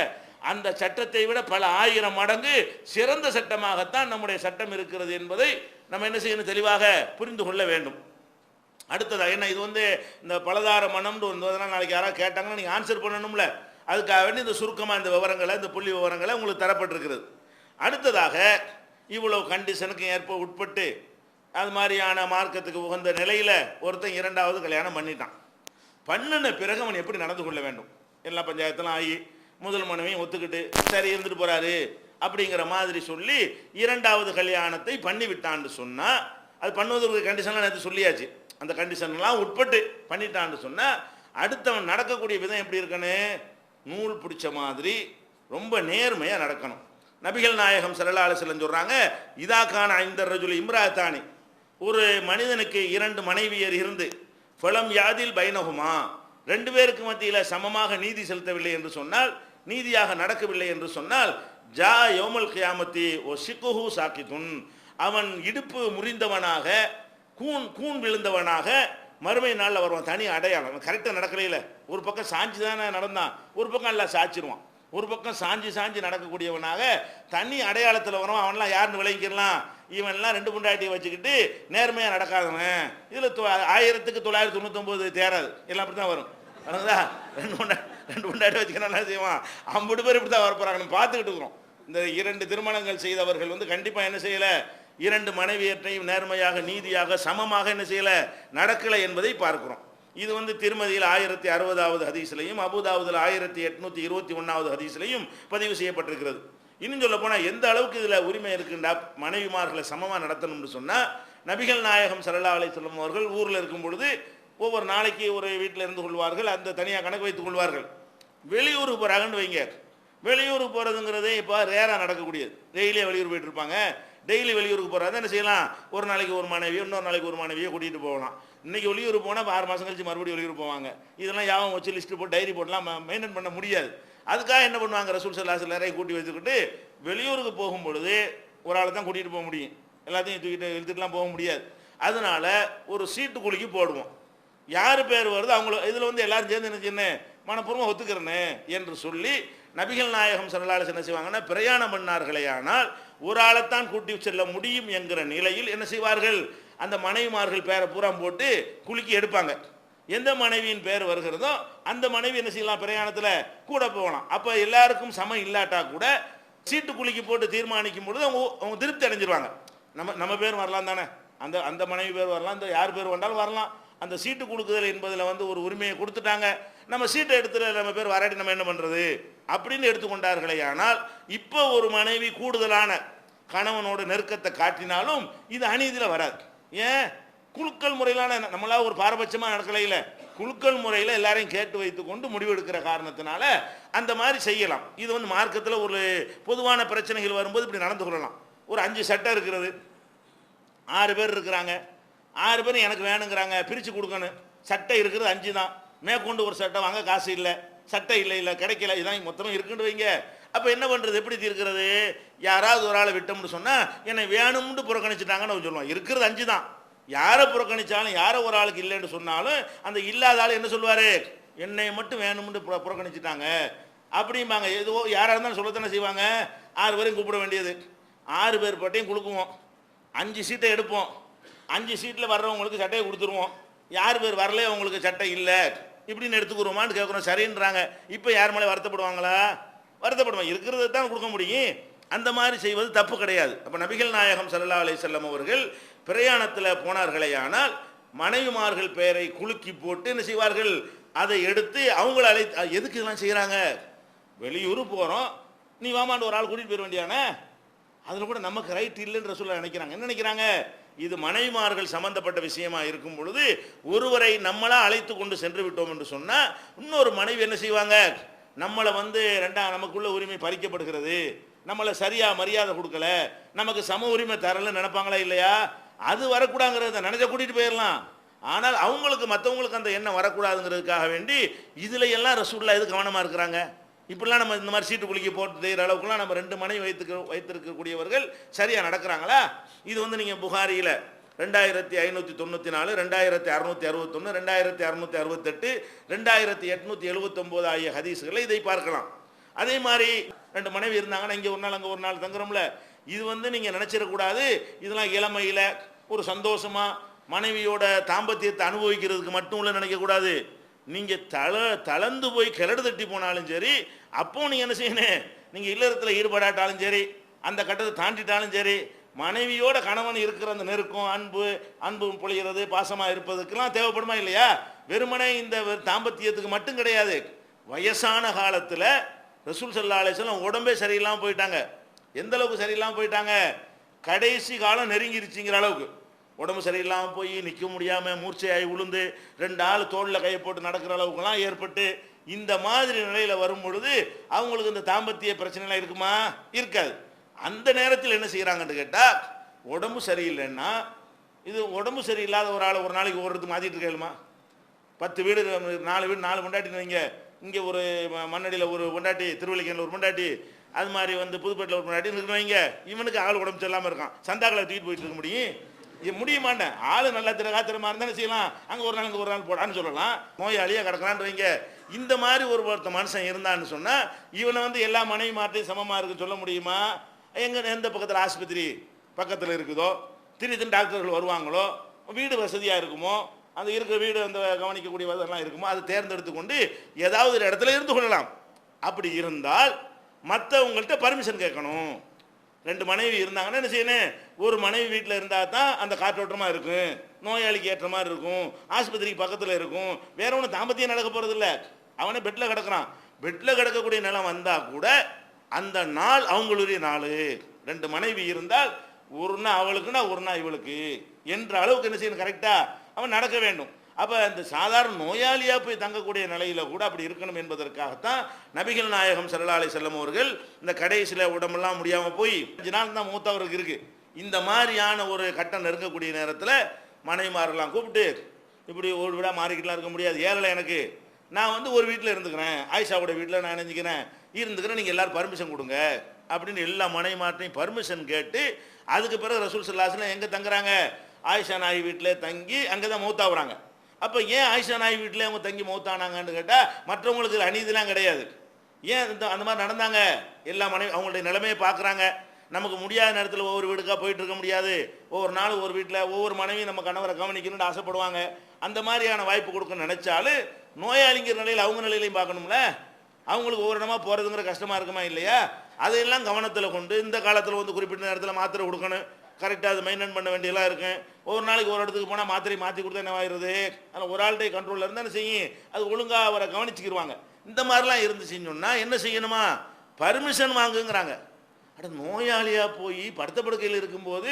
அந்த சட்டத்தை விட பல 1000 மடங்கு சிறந்த சட்டமாகத்தான் நம்முடைய சட்டம் இருக்கிறது என்பதை நம்ம என்ன செய்யணும், தெளிவாக புரிந்து கொள்ள வேண்டும். அடுத்ததாக என்ன, இது வந்து இந்த பலதார மனம்னு வந்ததுனா நாளைக்கு யாராவது கேட்டாங்கன்னா நீங்கள் ஆன்சர் பண்ணணும்ல, அதுக்காக வேண்டி இந்த சுருக்கமாக இந்த விவரங்களை, இந்த புள்ளி விவரங்களை உங்களுக்கு தரப்பட்டிருக்கிறது. அடுத்ததாக இவ்வளவு கண்டிஷனுக்கு உட்பட்டு அது மாதிரியான மார்க்கத்துக்கு உகந்த நிலையில் ஒருத்தன் 2வது கல்யாணம் பண்ணிட்டான். பண்ணின பிறகு அவன் எப்படி நடந்து கொள்ள வேண்டும், எல்லா பஞ்சாயத்தெல்லாம் ஆகி முதல் மனைவியும் ஒத்துக்கிட்டு சரி இருந்துட்டு போறாரு அப்படிங்கிற மாதிரி சொல்லி 2வது கல்யாணத்தை பண்ணி விட்டான்னு சொன்னால், அது பண்ணுவதற்கு கண்டிஷன்லாம் நேற்று சொல்லியாச்சு, அந்த கண்டிஷன்லாம் உட்பட்டு பண்ணிட்டான்னு சொன்னால் அடுத்தவன் நடக்கக்கூடிய விதம் எப்படி இருக்கணும்? நூல் பிடிச்ச மாதிரி ரொம்ப நேர்மையாக நடக்கணும். நபிகள் நாயகம் ஸல்லல்லாஹு அலைஹி வஸல்லம் சொல்கிறாங்க, இதாக்கான ஐந்த ரஜுல் இம்ராத்தானி, ஒரு மனிதனுக்கு 2 மனைவியர் இருந்து ஃபலம் யாதில் பைனஹுமா, 2 பேருக்கு மத்தியில் சமமாக நீதி செலுத்தவில்லை என்று சொன்னால், நீதியாக நடக்கவில்லை என்று சொன்னால், ஜா யௌமல் கியாமத்தி ஒ ஷிக்குஹு சாக்கிதுன், அவன் இடுப்பு முறிந்தவனாக கூன் விழுந்தவனாக மறுமை நாளில் வருவான். தனி அடையாளம். கரெக்டாக நடக்கலையில ஒரு பக்கம் சாஞ்சி தானே நடந்தான், ஒரு பக்கம் எல்லாம் சாய்ச்சிருவான். ஒரு பக்கம் சாஞ்சி நடக்கக்கூடியவனாக தனி அடையாளத்தில் வரும். அவன்லாம் யாருன்னு விளங்கிக்கலாம்? இவன்லாம் 2 பொண்டாட்டியை வச்சுக்கிட்டு நேர்மையாக நடக்காதவன். இதில் 1999 தேராது, எல்லாம் அப்படி தான் வரும். அதுதா 2 பொண்டாட்டி வச்சுக்கணும் என்ன செய்வான்? 50 பேர் இப்படி தான் வரப்போகிறாங்க. நம்ம பார்த்துக்கிட்டு இருக்கிறோம். இந்த 2 திருமணங்கள் செய்தவர்கள் கண்டிப்பாக என்ன செய்யலை? 2 மனைவியற்றையும் நேர்மையாக நீதியாக சமமாக என்ன செய்யலை? நடக்கலை என்பதை பார்க்கிறோம். இது திருமதியில் 1060வது ஹதீஸ்லையும் அபூதாவுதில் 1821வது ஹதீஸ்லையும் பதிவு செய்யப்பட்டிருக்கிறது. இன்னும் சொல்ல போனால் எந்த அளவுக்கு இதில் உரிமை இருக்குண்டா, மனைவிமார்களை சமமாக நடத்தணும்னு சொன்னால், நபிகள் நாயகம் ஸல்லல்லாஹு அலைஹி வஸல்லம் அவர்கள் ஊரில் இருக்கும் பொழுது ஒவ்வொரு நாளைக்கு ஒரு வீட்டில் இருந்து கொள்வார்கள், அந்த தனியாக கணக்கு வைத்துக் கொள்வார்கள். வெளியூருக்கு போகிறாங்கன்னு வைங்க, வெளியூருக்கு போகிறதுங்கிறதே இப்போ ரேராக நடக்கக்கூடியது. டெய்லியாக வெளியூர் போயிட்டு இருப்பாங்க. டெய்லி வெளியூருக்கு போகிறதா என்ன செய்யலாம்? ஒரு நாளைக்கு ஒரு மனைவியோ இன்னொரு நாளைக்கு ஒரு மனைவியோ கூட்டிகிட்டு போகலாம். இன்றைக்கி வெளியூர் போனால் 6 மாதம் கழிச்சு மறுபடியும் வெளியூர் போவாங்க. இதெல்லாம் யாவும் வச்சு லிஸ்ட்டு போட்டு டைரி போட்டுலாம் மெயின்டைன் பண்ண முடியாது. அதுக்காக என்ன பண்ணுவாங்க? ரசூல் ஸல்லல்லாஹு அலைஹி வஸல்லம் கூட்டி வச்சுக்கிட்டு வெளியூருக்கு போகும்பொழுது ஒரு ஆளை தான் கூட்டிகிட்டு போக முடியும், எல்லாத்தையும் தூக்கிட்டு இழுத்துட்டுலாம் போக முடியாது. அதனால் ஒரு சீட்டு குலுக்கி போடுவோம். யார் பேர் வருது அவங்கள இதில் எல்லாரும் சேர்ந்து என்ன மனப்பூர்வமாக ஒத்துக்கிறேன்னு என்று சொல்லி நபிகள் நாயகம் ஸல்லல்லாஹு அலைஹி வஸல்லம் என்ன செய்வாங்கன்னா, பிரயாணம் பண்ணார்களேயானால் ஒரு ஆளைத்தான் கூட்டி செல்ல முடியும் என்கிற நிலையில் என்ன செய்வார்கள்? அந்த மனைவிமார்கள் பேரை பூரா போட்டு குலுக்கி எடுப்பாங்க. எந்த மனைவியின் பேர் வருகிறதோ அந்த மனைவி என்ன செய்யலாம்? பிரயாணத்தில் கூட போகலாம். அப்போ எல்லாருக்கும் சமம் இல்லாட்டா கூட சீட்டு குலுக்கி போட்டு தீர்மானிக்கும் பொழுது அவங்க திருப்தி அடைஞ்சிருவாங்க. நம்ம பேர் வரலாம் தானே, அந்த மனைவி பேர் வரலாம், இந்த யார் பேர் வந்தாலும் வரலாம். அந்த சீட்டு கொடுக்குதல் என்பதில் ஒரு உரிமையை கொடுத்துட்டாங்க. நம்ம சீட்டை எடுத்துட்டு நம்ம பேர் வராட்டி நம்ம என்ன பண்ணுறது அப்படின்னு எடுத்துக்கொண்டார்களே. ஆனால் இப்போ ஒரு மனைவி கூடுதலான கணவனோட நெருக்கத்தை காட்டினாலும் இது அநீதியில் வராது. ஏன்? குலுக்கல் முறையிலான நம்மளா ஒரு பாரபட்சமாக நடக்கலையில், குலுக்கல் முறையில் எல்லாரையும் கேட்டு வைத்து கொண்டு முடிவெடுக்கிற காரணத்தினால அந்த மாதிரி செய்யலாம். இது மார்க்கத்தில் ஒரு பொதுவான பிரச்சனைகள் வரும்போது இப்படி நடந்து கொள்ளலாம். ஒரு 5 சட்டை இருக்கிறது, 6 பேர் இருக்கிறாங்க, 6 பேரும் எனக்கு வேணுங்கிறாங்க, பிரித்து கொடுக்கணும். சட்டை இருக்கிறது 5 தான், மேற்கொண்டு ஒரு சட்டை வாங்க காசு இல்லை, சட்டை இல்லை கிடைக்கல, இதான் மொத்தமாக இருக்குன்னு வைங்க. அப்போ என்ன பண்ணுறது? எப்படி தீர்க்கிறது? யாராவது ஒரு ஆளை விட்டோம்னு சொன்னால் என்னை வேணும்னு புறக்கணிச்சிட்டாங்கன்னு சொல்லுவான். இருக்கிறது 5 தான், யாரை புறக்கணித்தாலும் யாரை ஒரு ஆளுக்கு இல்லைன்னு சொன்னாலும் அந்த இல்லாத ஆள் என்ன சொல்லுவார்? என்னை மட்டும் வேணும்னு புறக்கணிச்சிட்டாங்க அப்படிம்பாங்க. எதுவோ யாராக இருந்தாலும் சொல்லத்தானே செய்வாங்க. 6 பேரையும் கூப்பிட வேண்டியது, 6 பேர் பட்டையும் கொடுக்குவோம், 5 சீட்டை எடுப்போம், 5 சீட்டில் வர்றவங்களுக்கு சட்டையை கொடுத்துருவோம். யார் பேர் வரலையே அவங்களுக்கு சட்டை இல்லை இப்படின்னு எடுத்துக்கிறோமான்னு கேட்குறோம். சரின்றாங்க. இப்போ யார் மேலே வருத்தப்படுவாங்களா? வருத்தப்படுவாங்க. இருக்கிறத தான் கொடுக்க முடியும். அந்த மாதிரி செய்வது தப்பு கிடையாது. அப்போ நபிகள் நாயகம் ஸல்லல்லாஹு அலைஹி வஸல்லம் அவர்கள் பிரயாணத்தில் போனார்களேயானால் மனைவிமார்கள் பெயரை குலுக்கி போட்டு என்ன செய்வார்கள்? அதை எடுத்து அவங்கள எதுக்கு இதெல்லாம் செய்கிறாங்க? வெளியூர் போகிறோம், நீ வாமாண்டு ஒரு ஆள் கூட்டிகிட்டு போயிட வேண்டியானே, அதில் கூட நமக்கு ரைட் இல்லைன்ற சொல்ல நினைக்கிறாங்க. என்ன நினைக்கிறாங்க? இது மனைவிமார்கள் சம்பந்தப்பட்ட விஷயமா இருக்கும் பொழுது ஒருவரை நம்மளா அழைத்து கொண்டு சென்று விட்டோம் என்று சொன்னால் இன்னொரு மனைவி என்ன செய்வாங்க? நம்மளை நமக்குள்ள உரிமை பறிக்கப்படுகிறது, நம்மளை சரியா மரியாதை கொடுக்கல, நமக்கு சம உரிமை தரலன்னு நினைப்பாங்களா இல்லையா? அது வரக்கூடாதுங்கிறத நினைச்ச கூட்டிட்டு போயிடலாம். ஆனால் அவங்களுக்கு மற்றவங்களுக்கு அந்த எண்ணம் வரக்கூடாதுங்கிறதுக்காக வேண்டி இதுல எல்லாம் ரசூலுல்லாஹ் எது கவனமா இருக்கிறாங்க? இப்படிலாம் நம்ம இந்த மாதிரி சீட்டு குலுக்கி போட்டு செய்கிற அளவுக்குலாம் நம்ம 2 மனைவி வைத்திருக்கக்கூடியவர்கள் சரியா நடக்கிறாங்களா? இது நீங்கள் புகாரியில் 2594, 2661, 2668, 2879 ஆகிய ஹதீஸ்களை இதை பார்க்கலாம். அதே மாதிரி 2 மனைவி இருந்தாங்கன்னா இங்கே ஒரு நாள் அங்கே ஒரு நாள் தங்குறோம்ல, இது நீங்கள் நினச்சிடக்கூடாது. இதெல்லாம் இளமையில் ஒரு சந்தோஷமாக மனைவியோட தாம்பத்தியத்தை அனுபவிக்கிறதுக்கு மட்டும் உள்ள நினைக்கக்கூடாது. நீங்கள் தளர்ந்து போய் கிளடு தட்டி போனாலும் சரி, அப்போ நீங்கள் என்ன செய்யணும்? நீங்கள் இல்லறத்தில் ஈடுபடாட்டாலும் சரி, அந்த கட்டத்தை தாண்டிட்டாலும் சரி, மனைவியோட கணவன் இருக்கிற அந்த நெருக்கம், அன்பு பொழிகிறது, பாசமாக இருப்பதுக்கெல்லாம் தேவைப்படுமா இல்லையா? வெறுமனே இந்த தாம்பத்தியத்துக்கு மட்டும் கிடையாது. வயசான காலத்தில் ரசூல் ஸல்லல்லாஹு அலைஹி வஸல்லம் உடம்பே சரியில்லாமல் போயிட்டாங்க. எந்த அளவுக்கு சரியில்லாமல் போயிட்டாங்க? கடைசி காலம் நெருங்கிருச்சுங்கிற அளவுக்கு. உடம்பு சரியில்லாமல் போய் நிற்க முடியாமல் மூர்ச்சையாகி உளுந்து 2 ஆள் தோளில் கையை போட்டு நடக்கிற அளவுக்குலாம் ஏற்பட்டு இந்த மாதிரி நிலையில் வரும் பொழுது அவங்களுக்கு இந்த தாம்பத்திய பிரச்சனைலாம் இருக்குமா? இருக்காது. அந்த நேரத்தில் என்ன செய்கிறாங்கன்னு கேட்டால், உடம்பு சரியில்லைன்னா, இது உடம்பு சரியில்லாத ஒரு ஆள் ஒரு நாளைக்கு ஒவ்வொருத்துக்கு மாற்றிட்டு இருக்கேளுமா? 10 வீடு 4 வீடு 4 பொண்டாட்டின்னு வைங்க. இங்கே ஒரு மண்ணடியில் ஒரு பொண்டாட்டி, திருவள்ளிக்கேணியில் ஒரு பொண்டாட்டி, அது மாதிரி வந்து புதுப்பேட்டில் ஒரு பொண்டாட்டி இருக்குன்னு வைங்க. இவனுக்கு ஆள் உடம்பு சரியில்லாமல் இருக்கான், சந்தாக்களை தூக்கிட்டு போயிட்டு இருக்க முடியும்? முடியுமாண்டேன். ஆள் நல்லா திறகாத்திரமா இருந்தாலும் செய்யலாம், அங்கே ஒரு நாள் போடான்னு சொல்லலாம். நோயாளியாக கிடக்கலான்னு வைங்க. இந்த மாதிரி ஒருத்த மனுஷன் இருந்தான்னு சொன்னால் இவனை வந்து எல்லா மனைவி மாட்டையும் சமமாக இருக்குன்னு சொல்ல முடியுமா? எந்த பக்கத்தில் ஆஸ்பத்திரி பக்கத்தில் இருக்குதோ, திடீர்னு டாக்டர்கள் வருவாங்களோ, வீடு வசதியாக இருக்குமோ, அந்த இருக்கிற வீடு அந்த கவனிக்கக்கூடிய வசதியெல்லாம் இருக்குமோ, அதை தேர்ந்தெடுத்து கொண்டு ஏதாவது ஒரு இடத்துல இருந்து கொள்ளலாம். அப்படி இருந்தால் மற்றவங்கள்ட்ட பர்மிஷன் கேட்கணும். 2 மனைவி இருந்தாங்கன்னா என்ன செய்யணும்? ஒரு மனைவி வீட்டில் இருந்தால் தான் அந்த காற்றோட்டமாக இருக்கும், நோயாளிக்கு ஏற்ற மாதிரி இருக்கும், ஆஸ்பத்திரிக்கு பக்கத்தில் இருக்கும். வேற ஒன்றும் தாம்பத்தியம் நடக்க போகிறதில்ல. அவனே பெட்டில் கிடக்கிறான். பெட்டில் கிடக்கக்கூடிய நிலம் வந்தால் கூட அந்த நாள் அவங்களுடைய நாள். 2 மனைவி இருந்தால் ஒரு நாள் அவளுக்குன்னா ஒரு நாள் இவளுக்கு என்ற அளவுக்கு என்ன செய்யணும்? கரெக்டாக அவன் நடக்க வேண்டும். அப்போ இந்த சாதாரண நோயாளியாக போய் தங்கக்கூடிய நிலையில் கூட அப்படி இருக்கணும் என்பதற்காகத்தான் நபிகள் நாயகம் ஸல்லல்லாஹு அலைஹி வஸல்லம் அவர்கள் இந்த கடைசியில் உடம்பெல்லாம் முடியாமல் போய் 5 நாள் தான் மூத்தவருக்கு இருக்குது. இந்த மாதிரியான ஒரு கட்டம் நெருங்கக்கூடிய நேரத்தில் மனைவிமாரெல்லாம் கூப்பிட்டு, இப்படி ஒரு வீடாக மாறிக்கிட்டுலாம் இருக்க முடியாது, ஏழை எனக்கு, நான் வந்து ஒரு வீட்டில் இருந்துக்கிறேன், ஆயிஷாவோட வீட்டில் நான் நினைஞ்சிக்கிறேன், நீங்கள் எல்லோரும் பர்மிஷன் கொடுங்க அப்படின்னு எல்லா மனைவிமார்ட்டையும் பர்மிஷன் கேட்டு, அதுக்கு பிறகு ரசூல் ஸல்லல்லாஹு அலைஹி வஸல்லம் எங்கே தங்குறாங்க? ஆயிஷா நாய் வீட்டில் தங்கி அங்கே தான் மௌத்தாகுறாங்க. அப்போ ஏன் ஆயிஷா நாய் வீட்டில் அவங்க தங்கி மௌத்தானாங்கன்னு கேட்டால் மற்றவங்களுக்கு அநீதிலாம் கிடையாது. ஏன் அந்த மாதிரி நடந்தாங்க? எல்லா மனைவி அவங்களுடைய நிலைமையை பார்க்குறாங்க. நமக்கு முடியாத நேரத்தில் ஒவ்வொரு வீடுக்காக போயிட்டு இருக்க முடியாது. ஒவ்வொரு நாளும் ஒரு வீட்டில் ஒவ்வொரு மனைவியும் நம்ம கணவரை கவனிக்கணும்னு ஆசைப்படுவாங்க. அந்த மாதிரியான வாய்ப்பு கொடுக்க நினைச்சாலும் நோயாளிங்கிற நிலையில் அவங்க நிலையிலையும் பார்க்கணும்ல. அவங்களுக்கு ஒவ்வொரு இடமா போகிறதுங்கிற கஷ்டமாக இருக்குமா இல்லையா? அதையெல்லாம் கவனத்தில் கொண்டு இந்த காலத்தில் வந்து குறிப்பிட்ட நேரத்தில் மாத்திரை கொடுக்கணும், கரெக்டாக அது மெயின்டைன் பண்ண வேண்டியெல்லாம் இருக்கும். ஒவ்வொரு நாளைக்கு ஒரு இடத்துக்கு போனால் மாத்திரை மாற்றி கொடுத்தா என்ன ஆயிடுது? அதில் ஒரு ஆள்கிட்ட கண்ட்ரோலில் இருந்தால் என்ன செய்யும்? அது ஒழுங்காக அவரை கவனிச்சுக்கிடுவாங்க. இந்த மாதிரிலாம் இருந்துச்சுன்னு சொன்னால் என்ன செய்யணுமா? பர்மிஷன் வாங்குங்கிறாங்க. அட நோயாளியாக போய் படுத்த படுக்கையில் இருக்கும்போது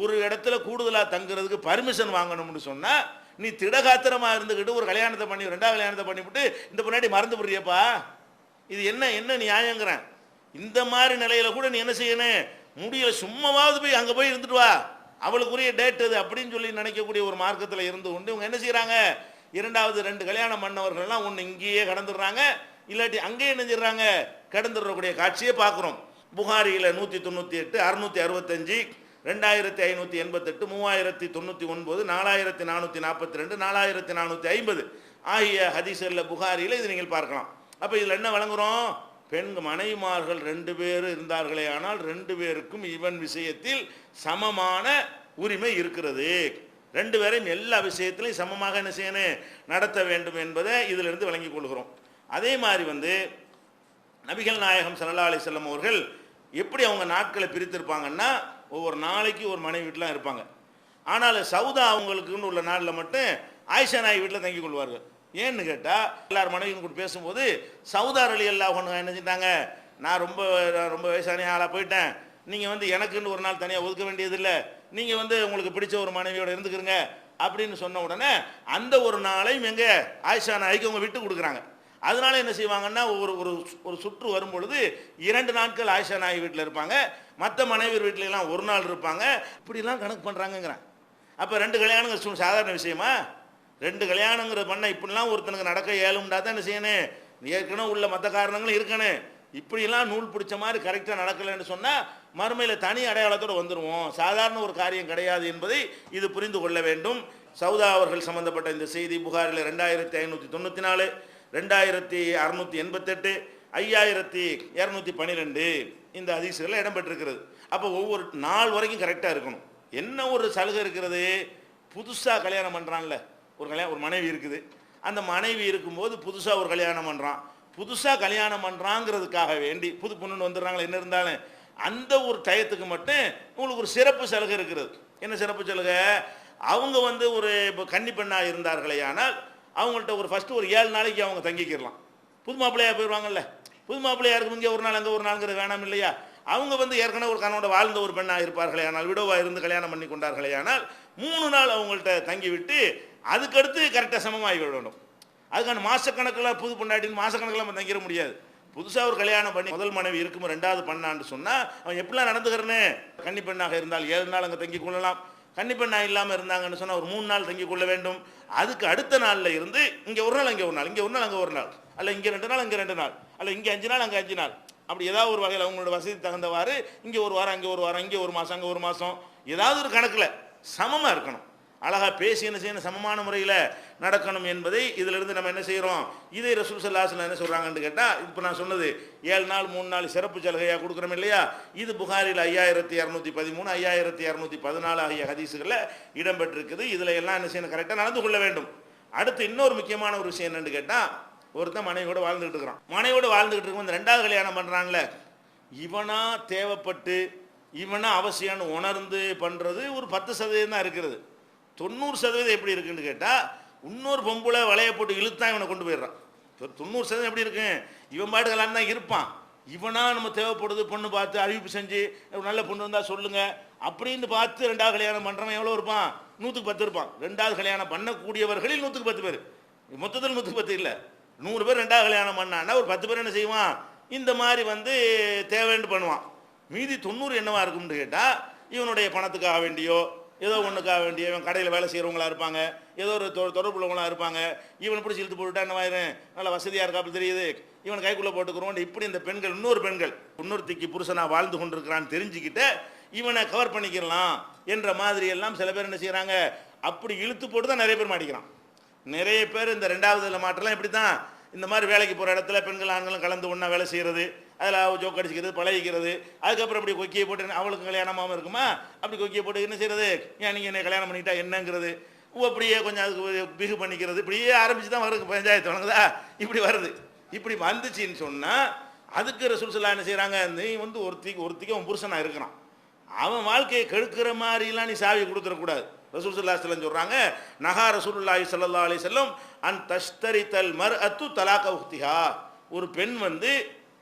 ஒரு இடத்துல கூடுதலாக தங்குறதுக்கு பர்மிஷன் வாங்கணும்னு சொன்னால் நீ திடகாத்திரமாக இருந்துக்கிட்டு ஒரு கல்யாணத்தை பண்ணி 2வது கல்யாணத்தை பண்ணிவிட்டு இந்த பின்னாடி மறந்து போடுறியப்பா, இது என்ன நியாயங்கிறேன். இந்த மாதிரி நிலையில கூட நீ என்ன செய்யணும்? முடியல, சும்மாவது போய் அங்கே போய் இருந்துட்டு வா, அவளுக்குரிய டேட் அது அப்படின்னு சொல்லி நினைக்கக்கூடிய ஒரு மார்க்கத்தில் இருந்து கொண்டு இவங்க என்ன செய்கிறாங்க? 2வது 2 கல்யாணம் பண்ணவர்கள்லாம் ஒன்று இங்கேயே கடந்துடுறாங்க, இல்லாட்டி அங்கேயே நினைஞ்சிடறாங்க, கடந்துடக்கூடிய காட்சியை பார்க்குறோம். புகாரியில் 198, 665, 2588, 3099, 4442, 4450 ஆகிய ஹதீஸ்களில் புகாரியில் இது நீங்கள் பார்க்கலாம். அப்போ இதில் என்ன வழங்குகிறோம்? பெண் மனைவிமார்கள் 2 பேர் இருந்தார்களே ஆனால் 2 பேருக்கும் இவன் விஷயத்தில் சமமான உரிமை இருக்கிறது. 2 பேரையும் எல்லா விஷயத்திலையும் சமமாக என்ன செய்யணும்? நடத்த வேண்டும் என்பதை இதிலிருந்து விளங்கிக் கொள்கிறோம். அதே மாதிரி வந்து நபிகள் நாயகம் ஸல்லல்லாஹு அலைஹி வஸல்லம் அவர்கள் எப்படி அவங்க நாட்களை பிரித்திருப்பாங்கன்னா, ஒவ்வொரு நாளைக்கு ஒரு மனைவி வீட்டிலாம் இருப்பாங்க. ஆனால் சவுதா அவங்களுக்குன்னு உள்ள நாளில் மட்டும் ஆயிஷா நாய் வீட்டில் தங்கிக் கொள்வார்கள். ஏன்னு கேட்டால் எல்லார் மனைவியும் கூட பேசும்போது சவுதா ரலியல்லாஹு அன்ஹா என்ன செஞ்சாங்க? நான் ரொம்ப வயசான ஆளாக போயிட்டேன், நீங்கள் வந்து எனக்குன்னு ஒரு நாள் தனியாக ஒதுக்க வேண்டியதில்லை, நீங்கள் வந்து உங்களுக்கு பிடிச்ச ஒரு மனைவியோட இருந்துக்கிறங்க அப்படின்னு சொன்ன உடனே அந்த ஒரு நாளையும் எங்கே ஆயிஷா நாய்க்கு அவங்க விட்டு கொடுக்குறாங்க. அதனால என்ன செய்வாங்கன்னா, ஒரு சுற்று வரும்பொழுது 2 நாட்கள் ஆயிஷா நாய் வீட்டில் இருப்பாங்க, மற்ற மனைவி வீட்டிலலாம் ஒரு நாள் இருப்பாங்க. இப்படிலாம் கணக்கு பண்ணுறாங்கங்கிறேன். அப்போ 2 கல்யாணங்கள் சாதாரண விஷயமா? 2 கல்யாணங்கிற பண்ண இப்படிலாம் ஒருத்தனுக்கு நடக்க இயலும்டா தான் என்ன செய்யணும்? ஏற்கனவே உள்ள மற்ற காரணங்களும் இருக்கணும். இப்படிலாம் நூல் பிடிச்ச மாதிரி கரெக்டாக நடக்கலைன்னு சொன்னால் மறுமையில் தனி அடையாளத்தோடு வந்துடுவோம். சாதாரண ஒரு காரியம் கிடையாது என்பதை இது புரிந்து கொள்ள வேண்டும். சவுதா அவர்கள் சம்பந்தப்பட்ட இந்த செய்தி புகாரில் 2594, 2688, 5212 இந்த ஹதீஸ்களில் இடம்பெற்றிருக்கிறது. அப்போ ஒவ்வொரு நாள் வரைக்கும் கரெக்டாக இருக்கணும். என்ன ஒரு சலுகை இருக்கிறது? புதுசாக கல்யாணம் பண்ணுறான்ல ஒரு மனைவி இருக்குது, அந்த மனைவி இருக்கும்போது புதுசாக ஒரு கல்யாணம் பண்ணுறான், புதுசாக கல்யாணம் பண்ணுறாங்கிறதுக்காக வேண்டி புது பொண்ணுன்னு வந்துடுறாங்களே என்ன இருந்தாலும் அந்த ஒரு டயத்துக்கு மட்டும் உங்களுக்கு ஒரு சிறப்பு சலுகை இருக்கிறது. என்ன சிறப்பு சலுகை? அவங்க வந்து ஒரு இப்போ கன்னி பெண்ணாக இருந்தார்களே ஆனால் அவங்கள்ட்ட ஒரு ஃபஸ்ட்டு ஒரு 7 நாளைக்கு அவங்க தங்கிக்கிடலாம். புது மாப்பிள்ளையாக போயிடுவாங்கல்ல, புது மாப்பிள்ளையாக இருக்கும் இங்கே ஒரு நாள் அங்கே ஒரு நாளுங்கிறது வேணாம் இல்லையா? அவங்க வந்து ஏற்கனவே ஒரு கணவனோட வாழ்ந்த ஒரு பெண்ணாக இருப்பார்களே ஆனால் விடோவாக இருந்து கல்யாணம் பண்ணி கொண்டார்களே ஆனால் 3 நாள் அவங்கள்ட்ட தங்கி விட்டு அதுக்கடுத்து கரெக்டாக சமமாகி விடணும். அதுக்கான மாதக்கணக்கில் புது பொண்டாட்டின்னு மாதக்கணக்கில் நம்ம தங்கிட முடியாது. புதுசாக ஒரு கல்யாணம் பண்ணி முதல் மனைவி இருக்கும் 2வது பண்ணான்னு சொன்னால் அவன் எப்படிலாம் நடந்துக்கிறனே. கன்னி பெண்ணாக இருந்தால் 7 நாள் அங்கே தங்கி கொள்ளலாம். கன்னி பெண்ணாக இல்லாமல் இருந்தாங்கன்னு சொன்னால் ஒரு 3 நாள் தங்கி கொள்ள வேண்டும். அதுக்கு அடுத்த நாளில் இருந்து இங்கே ஒரு நாள் அங்கே ஒரு நாள், இங்கே ஒரு நாள் அங்கே ஒரு நாள், அல்ல இங்கே 2 நாள் அங்கே 2 நாள், அல்ல இங்கே 5 நாள் அங்கே 5 நாள், அப்படி ஏதாவது ஒரு வகையில் அவங்களோட வசதி தகுந்தவாறு இங்கே ஒரு வாரம் அங்கே ஒரு வாரம், இங்கே ஒரு மாதம் அங்கே ஒரு மாதம், ஏதாவது ஒரு கணக்கில் சமமாக இருக்கணும். அழகாக பேசி என்ன செய்யணும், சமமான முறையில் நடக்கணும் என்பதை இதிலிருந்து நம்ம என்ன செய்கிறோம். இதை ரசூல் ஸல்லல்லாஹு அலைஹி வஸல்லம் என்ன சொல்கிறாங்கன்னு கேட்டால், இப்போ நான் சொன்னது 7 நாள் 3 நாள் சிறப்பு சலுகையாக கொடுக்குறோம் இல்லையா, இது புகாரில் 5213 5214 ஆகிய ஹதீஸுகளில் இடம்பெற்றிருக்குது. இதில் எல்லாம் என்ன செய்யணும், கரெக்டாக நடந்து கொள்ள வேண்டும். அடுத்து இன்னொரு முக்கியமான ஒரு விஷயம் என்னன்னு கேட்டால், ஒருத்தன் மனைவியோட வாழ்ந்துகிட்டு இருக்கிறான். மனைவியோட வாழ்ந்துகிட்டு இருக்கும் இந்த 2வது கல்யாணம் பண்ணுறான்ல, இவனா தேவைப்பட்டு இவனா அவசியம்னு உணர்ந்து பண்ணுறது ஒரு 10% தான் இருக்கிறது. 90% எப்படி இருக்குன்னு கேட்டால், இன்னொரு பொம்பளை வலையை போட்டு இழுத்தான் இவனை கொண்டு போயிடுறான். 90% எப்படி இருக்கு, இவன் பாட்டுக்கெல்லாம் தான் இருப்பான். இவனா நம்ம தேவைப்படுது பொண்ணு பார்த்து அறிவிப்பு செஞ்சு நல்ல பொண்ணு இருந்தால் சொல்லுங்க அப்படின்னு பார்த்து 2வது கல்யாணம் பண்ணுறவன் எவ்வளோ இருப்பான், 100க்கு 10 இருப்பான். 2வது கல்யாணம் பண்ணக்கூடியவர்களில் 100க்கு 10 பேர், மொத்தத்தில் 100க்கு 10 இல்லை. 100 பேர் 2வது கல்யாணம் பண்ணான்னா ஒரு 10 பேர் என்ன செய்வான், இந்த மாதிரி வந்து தேவைன்னு பண்ணுவான். மீதி 90 என்னவா இருக்கும்னு கேட்டால், இவனுடைய பணத்துக்காக வேண்டியோ ஏதோ ஒன்றுக்காக வேண்டிய, இவன் கடையில் வேலை செய்கிறவங்களா இருப்பாங்க, ஏதோ ஒரு தொடர்புள்ளவங்களாக இருப்பாங்க. இவனை பிடிச்சி இழுத்து போட்டுவிட்டா என்னவாயிரும், நல்லா வசதியாக இருக்காப்புல தெரியுது, இவன் கைக்குள்ளே போட்டுக்கிறோம். இப்படி இந்த பெண்கள் இன்னொருத்திக்கு புருஷனாக வாழ்ந்து கொண்டிருக்கிறான்னு தெரிஞ்சுக்கிட்டு இவனை கவர் பண்ணிக்கலாம் என்ற மாதிரி எல்லாம் சில பேர் என்ன செய்கிறாங்க, அப்படி இழுத்து போட்டு தான் நிறைய பேர் மாட்டிக்கிறான். நிறைய பேர் இந்த 2வது மாற்றலாம் இப்படி தான். இந்த மாதிரி வேலைக்கு போகிற இடத்துல பெண்கள் ஆண்களும் கலந்து ஒன்றா வேலை செய்கிறது, அதில் ஜோக் அடிச்சிக்கிறது, பழகிக்கிறது. அதுக்கப்புறம் அப்படி கொக்கியை போட்டு அவளுக்கு கல்யாணமாகவும் இருக்குமா, அப்படி கொக்கியை போட்டு என்ன செய்கிறது, ஏன் நீங்கள் என்ன கல்யாணம் பண்ணிட்டா என்னங்கிறது, அப்படியே கொஞ்சம் அதுக்கு பிகு பண்ணிக்கிறது. இப்படியே ஆரம்பித்து தான் வருது பஞ்சாயத்து வழங்குதா, இப்படி வருது. இப்படி வந்துச்சின்னு சொன்னால் அதுக்கு ரசூல் ஸல்லல்லாஹு என்ன செய்கிறாங்க, நீ வந்து ஒருத்திக்கு அவன் புருஷனாக இருக்கிறான், அவன் வாழ்க்கையை கெடுக்கிற மாதிரிலாம் நீ சாவி கொடுத்துடக்கூடாது. ரசூல் ஸல்லல்லாஹு அலைஹி வஸல்லம் சொல்கிறாங்க, நஹா ரசூலுல்லாஹி ஸல்லல்லாஹு அலைஹி வஸல்லம் அன் தஷ்தரித்தல் மர்அத்து தலாக உக்திஹா. ஒரு பெண் வந்து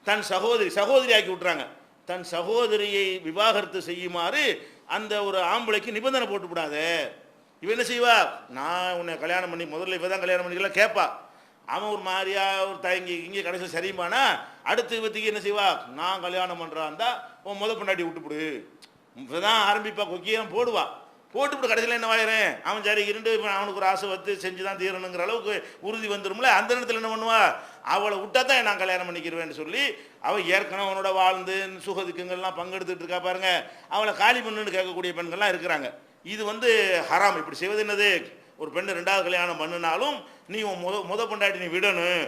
தன் சகோதரியாக்கி விட்டுறாங்க, தன் சகோதரியை விவாகரத்து செய்யுமாறு அந்த ஒரு ஆம்பளைக்கு நிபந்தனை போட்டு விடாத. இவன் என்ன செய்வா, நான் உன்னை கல்யாணம் பண்ணி முதல்ல இவ தான் கல்யாணம் பண்ணிக்கலாம் கேட்பா. அவன் ஒரு மாதிரியா ஒரு தயங்கி இங்கே கடைசியில் சரியுமானா அடுத்த இவத்துக்கு என்ன செய்வா, நான் கல்யாணம் பண்ணுறாந்தா உன் பொண்டாட்டி விட்டுப்பிடு, இப்போதான் ஆரம்பிப்பா, கொக்கியம் போடுவா. போட்டுவிட்டு கடைசியில் என்ன வாயிறேன், அவன் சரி இருண்டு அவனுக்கு ஒரு ஆசை வந்து செஞ்சு தான் தீரணுங்கிற அளவுக்கு உறுதி வந்துடும்ல. அந்த நேரத்தில் என்ன பண்ணுவா, அவளை விட்டா தான் நான் கல்யாணம் பண்ணிக்கிறவேன்னு சொல்லி அவள் ஏற்கனவே அவனோட வாழ்ந்து சுகதுக்கங்கள்லாம் பங்கெடுத்துட்டு இருக்கா பாருங்க, அவளை காலி பண்ணுன்னு கேட்கக்கூடிய பெண்கள்லாம் இருக்கிறாங்க. இது வந்து ஹராம். இப்படி செய்வது என்னது, ஒரு பெண்ணு 2வது கல்யாணம் பண்ணினாலும் நீ முத பொண்டாட்டி நீ விடணும்,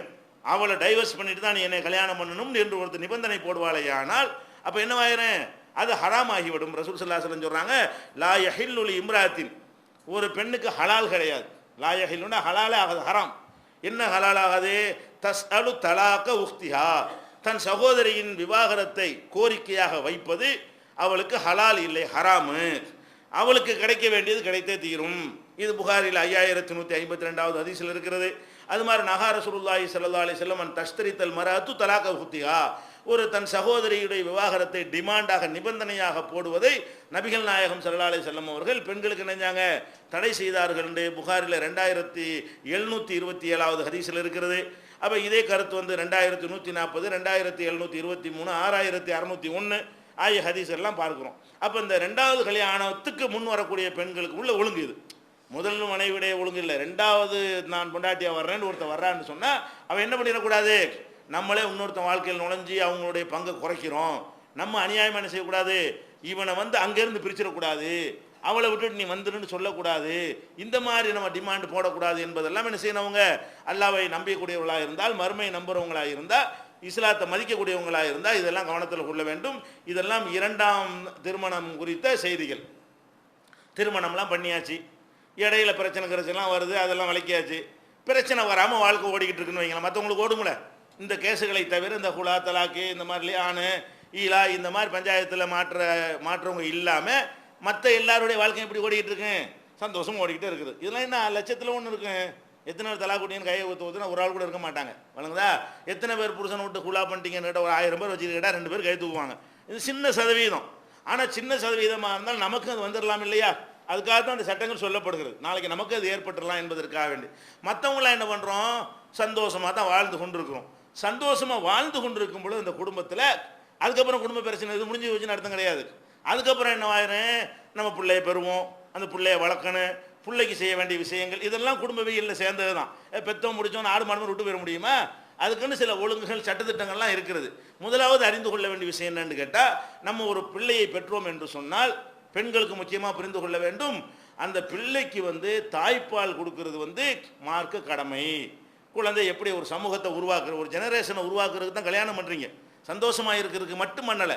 அவளை டைவர்ஸ் பண்ணிட்டு தான் நீ என்னை கல்யாணம் பண்ணணும் என்று ஒரு நிபந்தனை போடுவாளேயானால் அப்போ என்னவாயிரேன், அது ஹராம் ஆகிவிடும். ரசூல் ஸல்லல்லாஹு அலைஹி வஸல்லம் சொல்கிறாங்க, லா யஹில்லு லி இம்ராத்தின், ஒரு பெண்ணுக்கு ஹலால் கிடையாது. லா யஹில்லுன்னா ஹலாலே ஆகாது, ஹராம். என்ன ஹலால் ஆகாது, தஸ்அலு தலாக உக்திஹா, தன் சகோதரியின் விவாகரத்தை கோரிக்கையாக வைப்பது அவளுக்கு ஹலால் இல்லை, ஹராமு. அவளுக்கு கிடைக்க வேண்டியது கிடைத்தே தீரும். இது புகாரில் 5152வது ஹதீஸில் இருக்கிறது. அது மாதிரி நஹா ரசூலுல்லாஹி ஸல்லல்லாஹு அலைஹி வஸல்லம் அன் தஷ்தரித்தல் மர்அத்து தலாக உக்திஹா, ஒரு தன் சகோதரியுடைய விவாகரத்தை டிமாண்டாக நிபந்தனையாக போடுவதை நபிகள் நாயகம் ஸல்லல்லாஹு அலைஹி வஸல்லம் அவர்கள் பெண்களுக்கு நினைஞ்சாங்க தடை செய்தார்கள் என்று புகாரில் 2727வது ஹதீஸில் இருக்கிறது. அப்போ இதே கருத்து வந்து 2140, 2723, 6601 ஆகிய ஹதீஸ் எல்லாம் பார்க்குறோம். அப்போ இந்த 2வது கல்யாணத்துக்கு முன் வரக்கூடிய பெண்களுக்கு உள்ள ஒழுங்கு இது. முதல் மனைவிடைய ஒழுங்கு இல்லை, 2வது நான் பொண்டாட்டியாக வர்றேன்னு ஒருத்தர் வர்றான்னு சொன்னால் அவன் என்ன பண்ணிடக்கூடாது, நம்மளே இன்னொருத்தன் வாழ்க்கையில் நுழைஞ்சி அவங்களுடைய பங்கை குறைக்கிறோம், நம்ம அநியாயமாக என்ன செய்யக்கூடாது, இவனை வந்து அங்கேருந்து பிரிச்சிடக்கூடாது, அவளை விட்டுட்டு நீ வந்துடுன்னு சொல்லக்கூடாது, இந்த மாதிரி நம்ம டிமாண்ட் போடக்கூடாது என்பதெல்லாம் என்ன செய்யணும். அவங்க அல்லாஹ்வை நம்பக்கூடியவர்களாக இருந்தால், மறுமை நம்புறவங்களாக இருந்தால், இஸ்லாத்தை மதிக்கக்கூடியவங்களாக இருந்தால் இதெல்லாம் கவனத்தில் கொள்ள வேண்டும். இதெல்லாம் 2ஆம் திருமணம் குறித்த செய்திகள். திருமணம்லாம் பண்ணியாச்சு, இடையில பிரச்சனைலாம் வருது, அதெல்லாம் விளக்கியாச்சு. பிரச்சனை வராமல் வாழ்க்கை ஓடிக்கிட்டு இருக்குன்னு வைங்களேன். மற்றவங்களுக்கு ஓடுங்களே இந்த கேஸுகளை தவிர, இந்த குலா தலாக்கு இந்த மாதிரி ஆணு ஈலா இந்த மாதிரி பஞ்சாயத்தில் மாற்றவங்க இல்லாமல் மற்ற எல்லாருடைய வாழ்க்கை எப்படி ஓடிக்கிட்டு இருக்கு, சந்தோஷம் ஓடிக்கிட்டே இருக்குது. இதெல்லாம் என்ன லட்சத்தில் ஒன்று இருக்கும். எத்தனை பேர் தலா குட்டின்னு கையை ஊற்றுனா ஒரு ஆள் கூட இருக்க மாட்டாங்க, வழங்குதா. எத்தனை பேர் புருஷனை விட்டு குலா பண்ணிட்டீங்கன்னு கேட்டால் ஒரு 1000 பேர் வச்சுக்கிட்டா 2 பேர் கை தூக்குவாங்க. இது சின்ன சதவீதம். ஆனால் சின்ன சதவீதமாக இருந்தால் நமக்கு அது வந்துடலாம் இல்லையா? அதுக்காக தான் அந்த சட்டங்கள் சொல்லப்படுகிறது. நாளைக்கு நமக்கு அது ஏற்பட்டுடலாம் என்பதற்காக வேண்டி. மற்றவங்களாம் என்ன பண்ணுறோம்? சந்தோஷமாக தான் வாழ்ந்து கொண்டிருக்கிறோம். சந்தோஷமாக வாழ்ந்து கொண்டிருக்கும் பொழுது இந்த குடும்பத்தில் அதுக்கப்புறம் குடும்ப பிரச்சனை இது முடிஞ்சு வச்சுன்னு அர்த்தம் கிடையாது. அதுக்கப்புறம் என்ன ஆயிரும்? நம்ம பிள்ளைய பெறுவோம், அந்த பிள்ளைய வளர்க்கணும், பிள்ளைக்கு செய்ய வேண்டிய விஷயங்கள் இதெல்லாம் குடும்பவியலில் சேர்ந்தது தான். பெத்தோம் முடிச்சோம் ஆடு மாடு விட்டு போயிட முடியுமா? அதுக்குன்னு சில ஒழுங்குகள் சட்டத்திட்டங்கள்லாம் இருக்கிறது. முதலாவது அறிந்து கொள்ள வேண்டிய விஷயம் என்னன்னு கேட்டால், நம்ம ஒரு பிள்ளையை பெற்றோம் என்று சொன்னால் பெண்களுக்கு முக்கியமாக புரிந்து கொள்ள வேண்டும், அந்த பிள்ளைக்கு தாய்ப்பால் கொடுக்கறது மார்க்க கடமை. குழந்தை எப்படி ஒரு சமூகத்தை உருவாக்குற, ஒரு ஜெனரேஷனை உருவாக்குறதுக்கு தான் கல்யாணம் பண்ணுறீங்க. சந்தோஷமாக இருக்கிறதுக்கு மட்டும் பண்ணலை.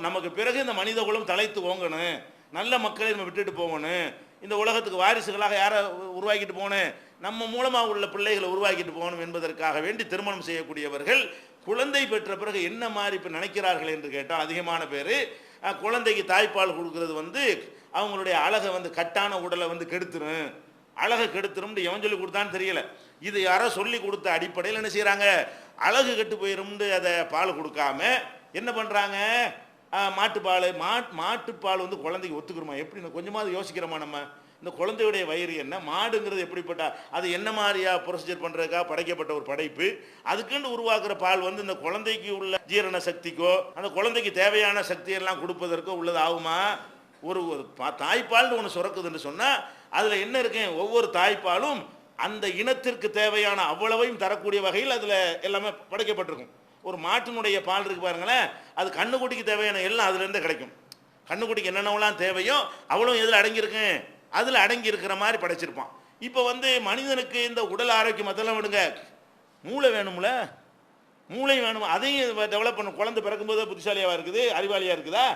நமக்கு பிறகு இந்த மனித குலம் தலைத்து ஓங்கணும், நல்ல மக்களை நம்ம விட்டுட்டு போகணும், இந்த உலகத்துக்கு வாரிசுகளாக யாரை உருவாக்கிட்டு போகணும், நம்ம மூலமாக உள்ள பிள்ளைகளை உருவாக்கிட்டு போகணும் என்பதற்காக வேண்டி திருமணம் செய்யக்கூடியவர்கள் குழந்தை பெற்ற பிறகு என்ன மாதிரி இப்போ நினைக்கிறார்கள் என்று கேட்டால், அதிகமான பேர் குழந்தைக்கு தாய்ப்பால் கொடுக்கறது அவங்களுடைய அழகை கட்டான உடலை கெடுத்துரும், அழகை கெடுத்துரும்னு எவன் சொல்லி கொடுத்தான்னு தெரியல. இது யாரோ சொல்லி கொடுத்த அடிப்படையில் என்ன செய்கிறாங்க? அழகு கெட்டு போயிடும்னு அதை பால் கொடுக்காம என்ன பண்ணுறாங்க? மாட்டுப்பால் மாட்டுப்பால் குழந்தைக்கு ஒத்துக்கிறோமா? எப்படி கொஞ்சமாவது யோசிக்கிறோமா? நம்ம இந்த குழந்தையுடைய வயிறு என்ன, மாடுங்கிறது எப்படிப்பட்ட, அது என்ன மாதிரியா ப்ரொசீஜர் பண்ணுறதுக்காக படைக்கப்பட்ட ஒரு படைப்பு. அதுக்குன்னு உருவாக்குற பால் இந்த குழந்தைக்கு உள்ள ஜீரண சக்திக்கோ அந்த குழந்தைக்கு தேவையான சக்தியெல்லாம் கொடுப்பதற்கோ உள்ளது ஆகுமா? ஒரு தாய்ப்பால்னு ஒன்று சுரக்குதுன்னு சொன்னால் அதில் என்ன இருக்கு? ஒவ்வொரு தாய்ப்பாலும் அந்த இனத்திற்கு தேவையான அவ்வளவையும் தரக்கூடிய வகையில் அதில் எல்லாமே படைக்கப்பட்டிருக்கும். ஒரு மாட்டினுடைய பால் இருக்கு பாருங்களேன், அது கண்ணுக்குட்டிக்கு தேவையான எல்லாம் அதுலேருந்து கிடைக்கும். கண்ணுக்குட்டிக்கு என்னென்னலாம் தேவையோ அவ்வளோ எதில் அடங்கியிருக்கும், அதில் அடங்கி இருக்கிற மாதிரி படைச்சிருப்பான். இப்போ மனிதனுக்கு இந்த உடல் ஆரோக்கியம் அதெல்லாம் விடுங்க, மூளை வேணும்ல, மூளை வேணும், அதையும் டெவலப் பண்ணும். குழந்தை பிறக்கும்போது புத்திசாலியாக இருக்குது, அறிவாளியாக இருக்குதா?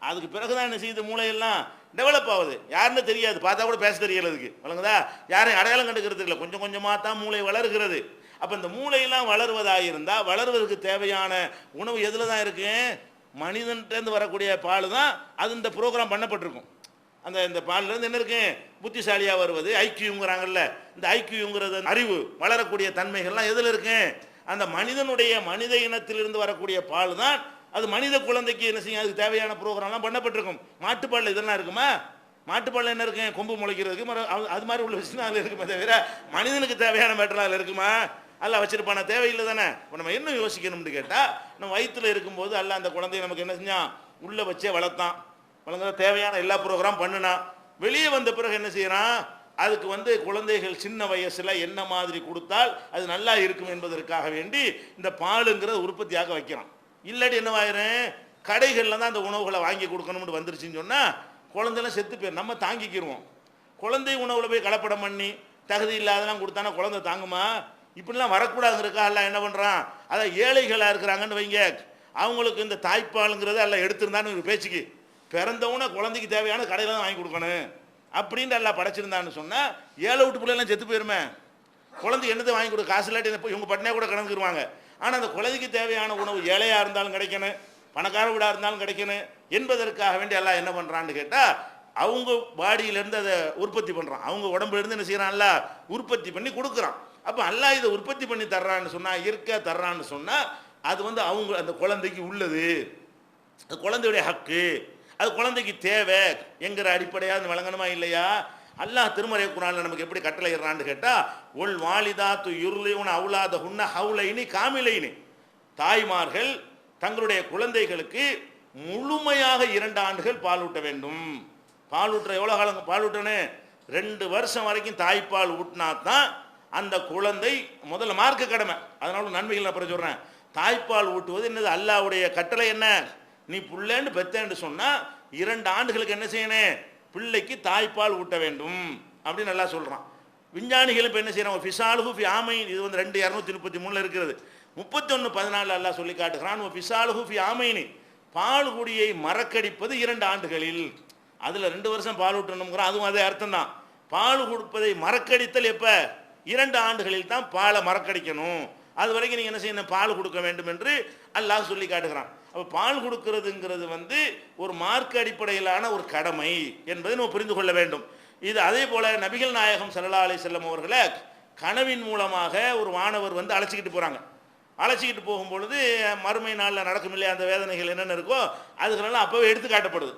அதுக்கு பிறகுதான் என்ன செய்யுது? மூளையெல்லாம் டெவலப் ஆகுது. யாருன்னு தெரியாது, பார்த்தா கூட பேச தெரியல, அதுக்கு வழங்குதா? யாரையும் அடையாளம் கண்டுக்கிறது இல்லை, கொஞ்சம் கொஞ்சமாக தான் மூளை வளர்கிறது. அப்போ இந்த மூளையெல்லாம் வளருவதாக இருந்தால் வளர்வதற்கு தேவையான உணவு எதில் தான் இருக்கு? மனிதன்கிட்டேருந்து வரக்கூடிய பால் தான். அது இந்த ப்ரோக்ராம் பண்ணப்பட்டிருக்கும். இந்த பால்லேருந்து என்ன இருக்கு? புத்திசாலியாக வருவது, ஐக்கியூங்கிறாங்கல்ல, இந்த ஐக்கியூங்கிறது அறிவு வளரக்கூடிய தன்மைகள்லாம் எதில் இருக்கு? அந்த மனித இனத்திலிருந்து வரக்கூடிய பால் தான். அது மனித குழந்தைக்கு என்ன செய்யும்? அதுக்கு தேவையான ப்ரோக்ராம்லாம் பண்ணப்பட்டிருக்கும். மாட்டுப்பால் இதெல்லாம் இருக்குமா? மாட்டுப்பால் என்ன இருக்கு? கொம்பு முளைக்கிறதுக்கு அது மாதிரி உள்ள விஷயம் அதில் இருக்குமே தவிர மனிதனுக்கு தேவையான மேட்டர் அதில் இருக்குமா? அல்ல வச்சிருப்பான தேவையில்லை தானே. இப்போ நம்ம என்ன யோசிக்கணும்னு கேட்டால், நம்ம வயிற்றில் இருக்கும்போது அல்ல அந்த குழந்தைய நமக்கு என்ன செஞ்சான்? உள்ளே வச்சே வளர்த்தான், வளர்ந்த தேவையான எல்லா ப்ரோக்ராம் பண்ணுனா. வெளியே வந்த பிறகு என்ன செய்யறான்? அதுக்கு குழந்தைகள் சின்ன வயசுல என்ன மாதிரி கொடுத்தால் அது நல்லா இருக்கும் என்பதற்காக வேண்டி இந்த பாலுங்கிறத உற்பத்தியாக வைக்கிறான். இல்லாட்டி என்னவாயிரும்? கடைகளில் தான் அந்த உணவுகளை வாங்கி கொடுக்கணும்னு வந்துருச்சுன்னு சொன்னால் குழந்தைலாம் செத்து போயிடும். நம்ம தாங்கிக்கிடுவோம். குழந்தை உணவுல போய் கலப்படம் பண்ணி தகுதி இல்லாதெல்லாம் கொடுத்தானா குழந்தை தாங்குமா? இப்படிலாம் வரக்கூடாதுங்கிறக்கா எல்லாம் என்ன பண்ணுறான்? அதான் ஏழைகளாக இருக்கிறாங்கன்னு வைங்க, அவங்களுக்கு இந்த தாய்ப்பாலுங்கிறத எல்லாம் எடுத்திருந்தான்னு ஒரு பேச்சுக்கு பிறந்தவன குழந்தைக்கு தேவையான கடையில் தான் வாங்கி கொடுக்கணும் அப்படின்ட்டு எல்லாம் படைச்சிருந்தான்னு சொன்னால் ஏழை விட்டு பிள்ளைலாம் செத்து போயிருமே. குழந்தை என்னத்தை வாங்கி கொடுக்க காசு இல்லாட்டி இவங்க பட்டினியாக கூட கலந்துருவாங்க. ஆனால் அந்த குழந்தைக்கு தேவையான உணவு ஏழையாக இருந்தாலும் கிடைக்கணும், பணக்கார வீடாக இருந்தாலும் கிடைக்கணும் என்பதற்காக வேண்டி எல்லாம் என்ன பண்ணுறான்னு கேட்டால் அவங்க பாடியிலேருந்து அதை உற்பத்தி பண்ணுறான். அவங்க உடம்புலேருந்து என்ன செய்கிறான்ல உற்பத்தி பண்ணி கொடுக்குறான். அப்போ எல்லாம் இதை உற்பத்தி பண்ணி தர்றான்னு சொன்னால், இயற்கை தர்றான்னு சொன்னால் அது அவங்க அந்த குழந்தைக்கு உள்ளது, அது குழந்தையுடைய ஹக்கு, அது குழந்தைக்கு தேவை என்கிற அடிப்படையாக வழங்கணுமா இல்லையா? அல்லாஹ் திருமறை குர்ஆன்ல நமக்கு எப்படி கட்டளை இடுறான்னு கேட்டால், ஒல் வாலிதாத்து யுர்லியுன அவுலாதஹுன்ன ஹவுலைனி காமிலைனி, தாய்மார்கள் தங்களுடைய குழந்தைகளுக்கு முழுமையாக 2 ஆண்டுகள் பாலூட்ட வேண்டும். பாலூட்டுற எவ்வளோ காலம் பாலூட்டணும்? 2 வருஷம் வரைக்கும் தாய்ப்பால் ஊட்டினா தான் அந்த குழந்தை முதல்ல மார்க்க கடமை. அதனால நன்மைகள் அப்புறம் சொல்கிறேன். தாய்ப்பால் ஊட்டுவது என்னது? அல்லாஹ்வுடைய கட்டளை என்ன? நீ புள்ளேன்னு பெத்தேன்னு சொன்னால் 2 ஆண்டுகளுக்கு என்ன செய்யணும்? பிள்ளைக்கு தாய்ப்பால் ஊட்ட வேண்டும் அப்படின்னு நல்லா சொல்கிறான். விஞ்ஞானிகள் இப்போ என்ன செய்யறாங்க? ஃபிசாலுஹு ஃபி ஆமைன், இது 2233 இருக்கிறது. 31:14 அல்லாஹ் சொல்லி காட்டுகிறான், ஃபிசாலுஹு ஃபி ஆமைனி, பால் குடியை மறக்கடிப்பது 2 ஆண்டுகளில். அதில் 2 வருஷம் பால் ஊட்டணுங்கிறான். அதுவும் அதே அர்த்தம் தான். பால் கொடுப்பதை மறக்கடித்தல் எப்போ? 2 ஆண்டுகளில் தான் பாலை மறக்கடிக்கணும். அது வரைக்கும் நீங்கள் என்ன செய்யணும்? பால் கொடுக்க வேண்டும் என்று அல்லாஹ் சொல்லி காட்டுகிறான். அப்போ பால் கொடுக்கறதுங்கிறது ஒரு மார்க்க அடிப்படையிலான ஒரு கடமை என்பதை நம்ம புரிந்து கொள்ள வேண்டும். இது அதே போல நபிகள் நாயகம் ஸல்லல்லாஹு அலைஹி வஸல்லம் அவர்களை கனவின் மூலமாக ஒரு வானவர் அழைச்சிக்கிட்டு போகிறாங்க. அழைச்சிக்கிட்டு போகும்பொழுது மறுமை நாளில் நடக்கும் இல்லையா அந்த வேதனைகள் என்னென்ன இருக்கோ அதுகளெல்லாம் அப்போவே எடுத்து காட்டப்படுது.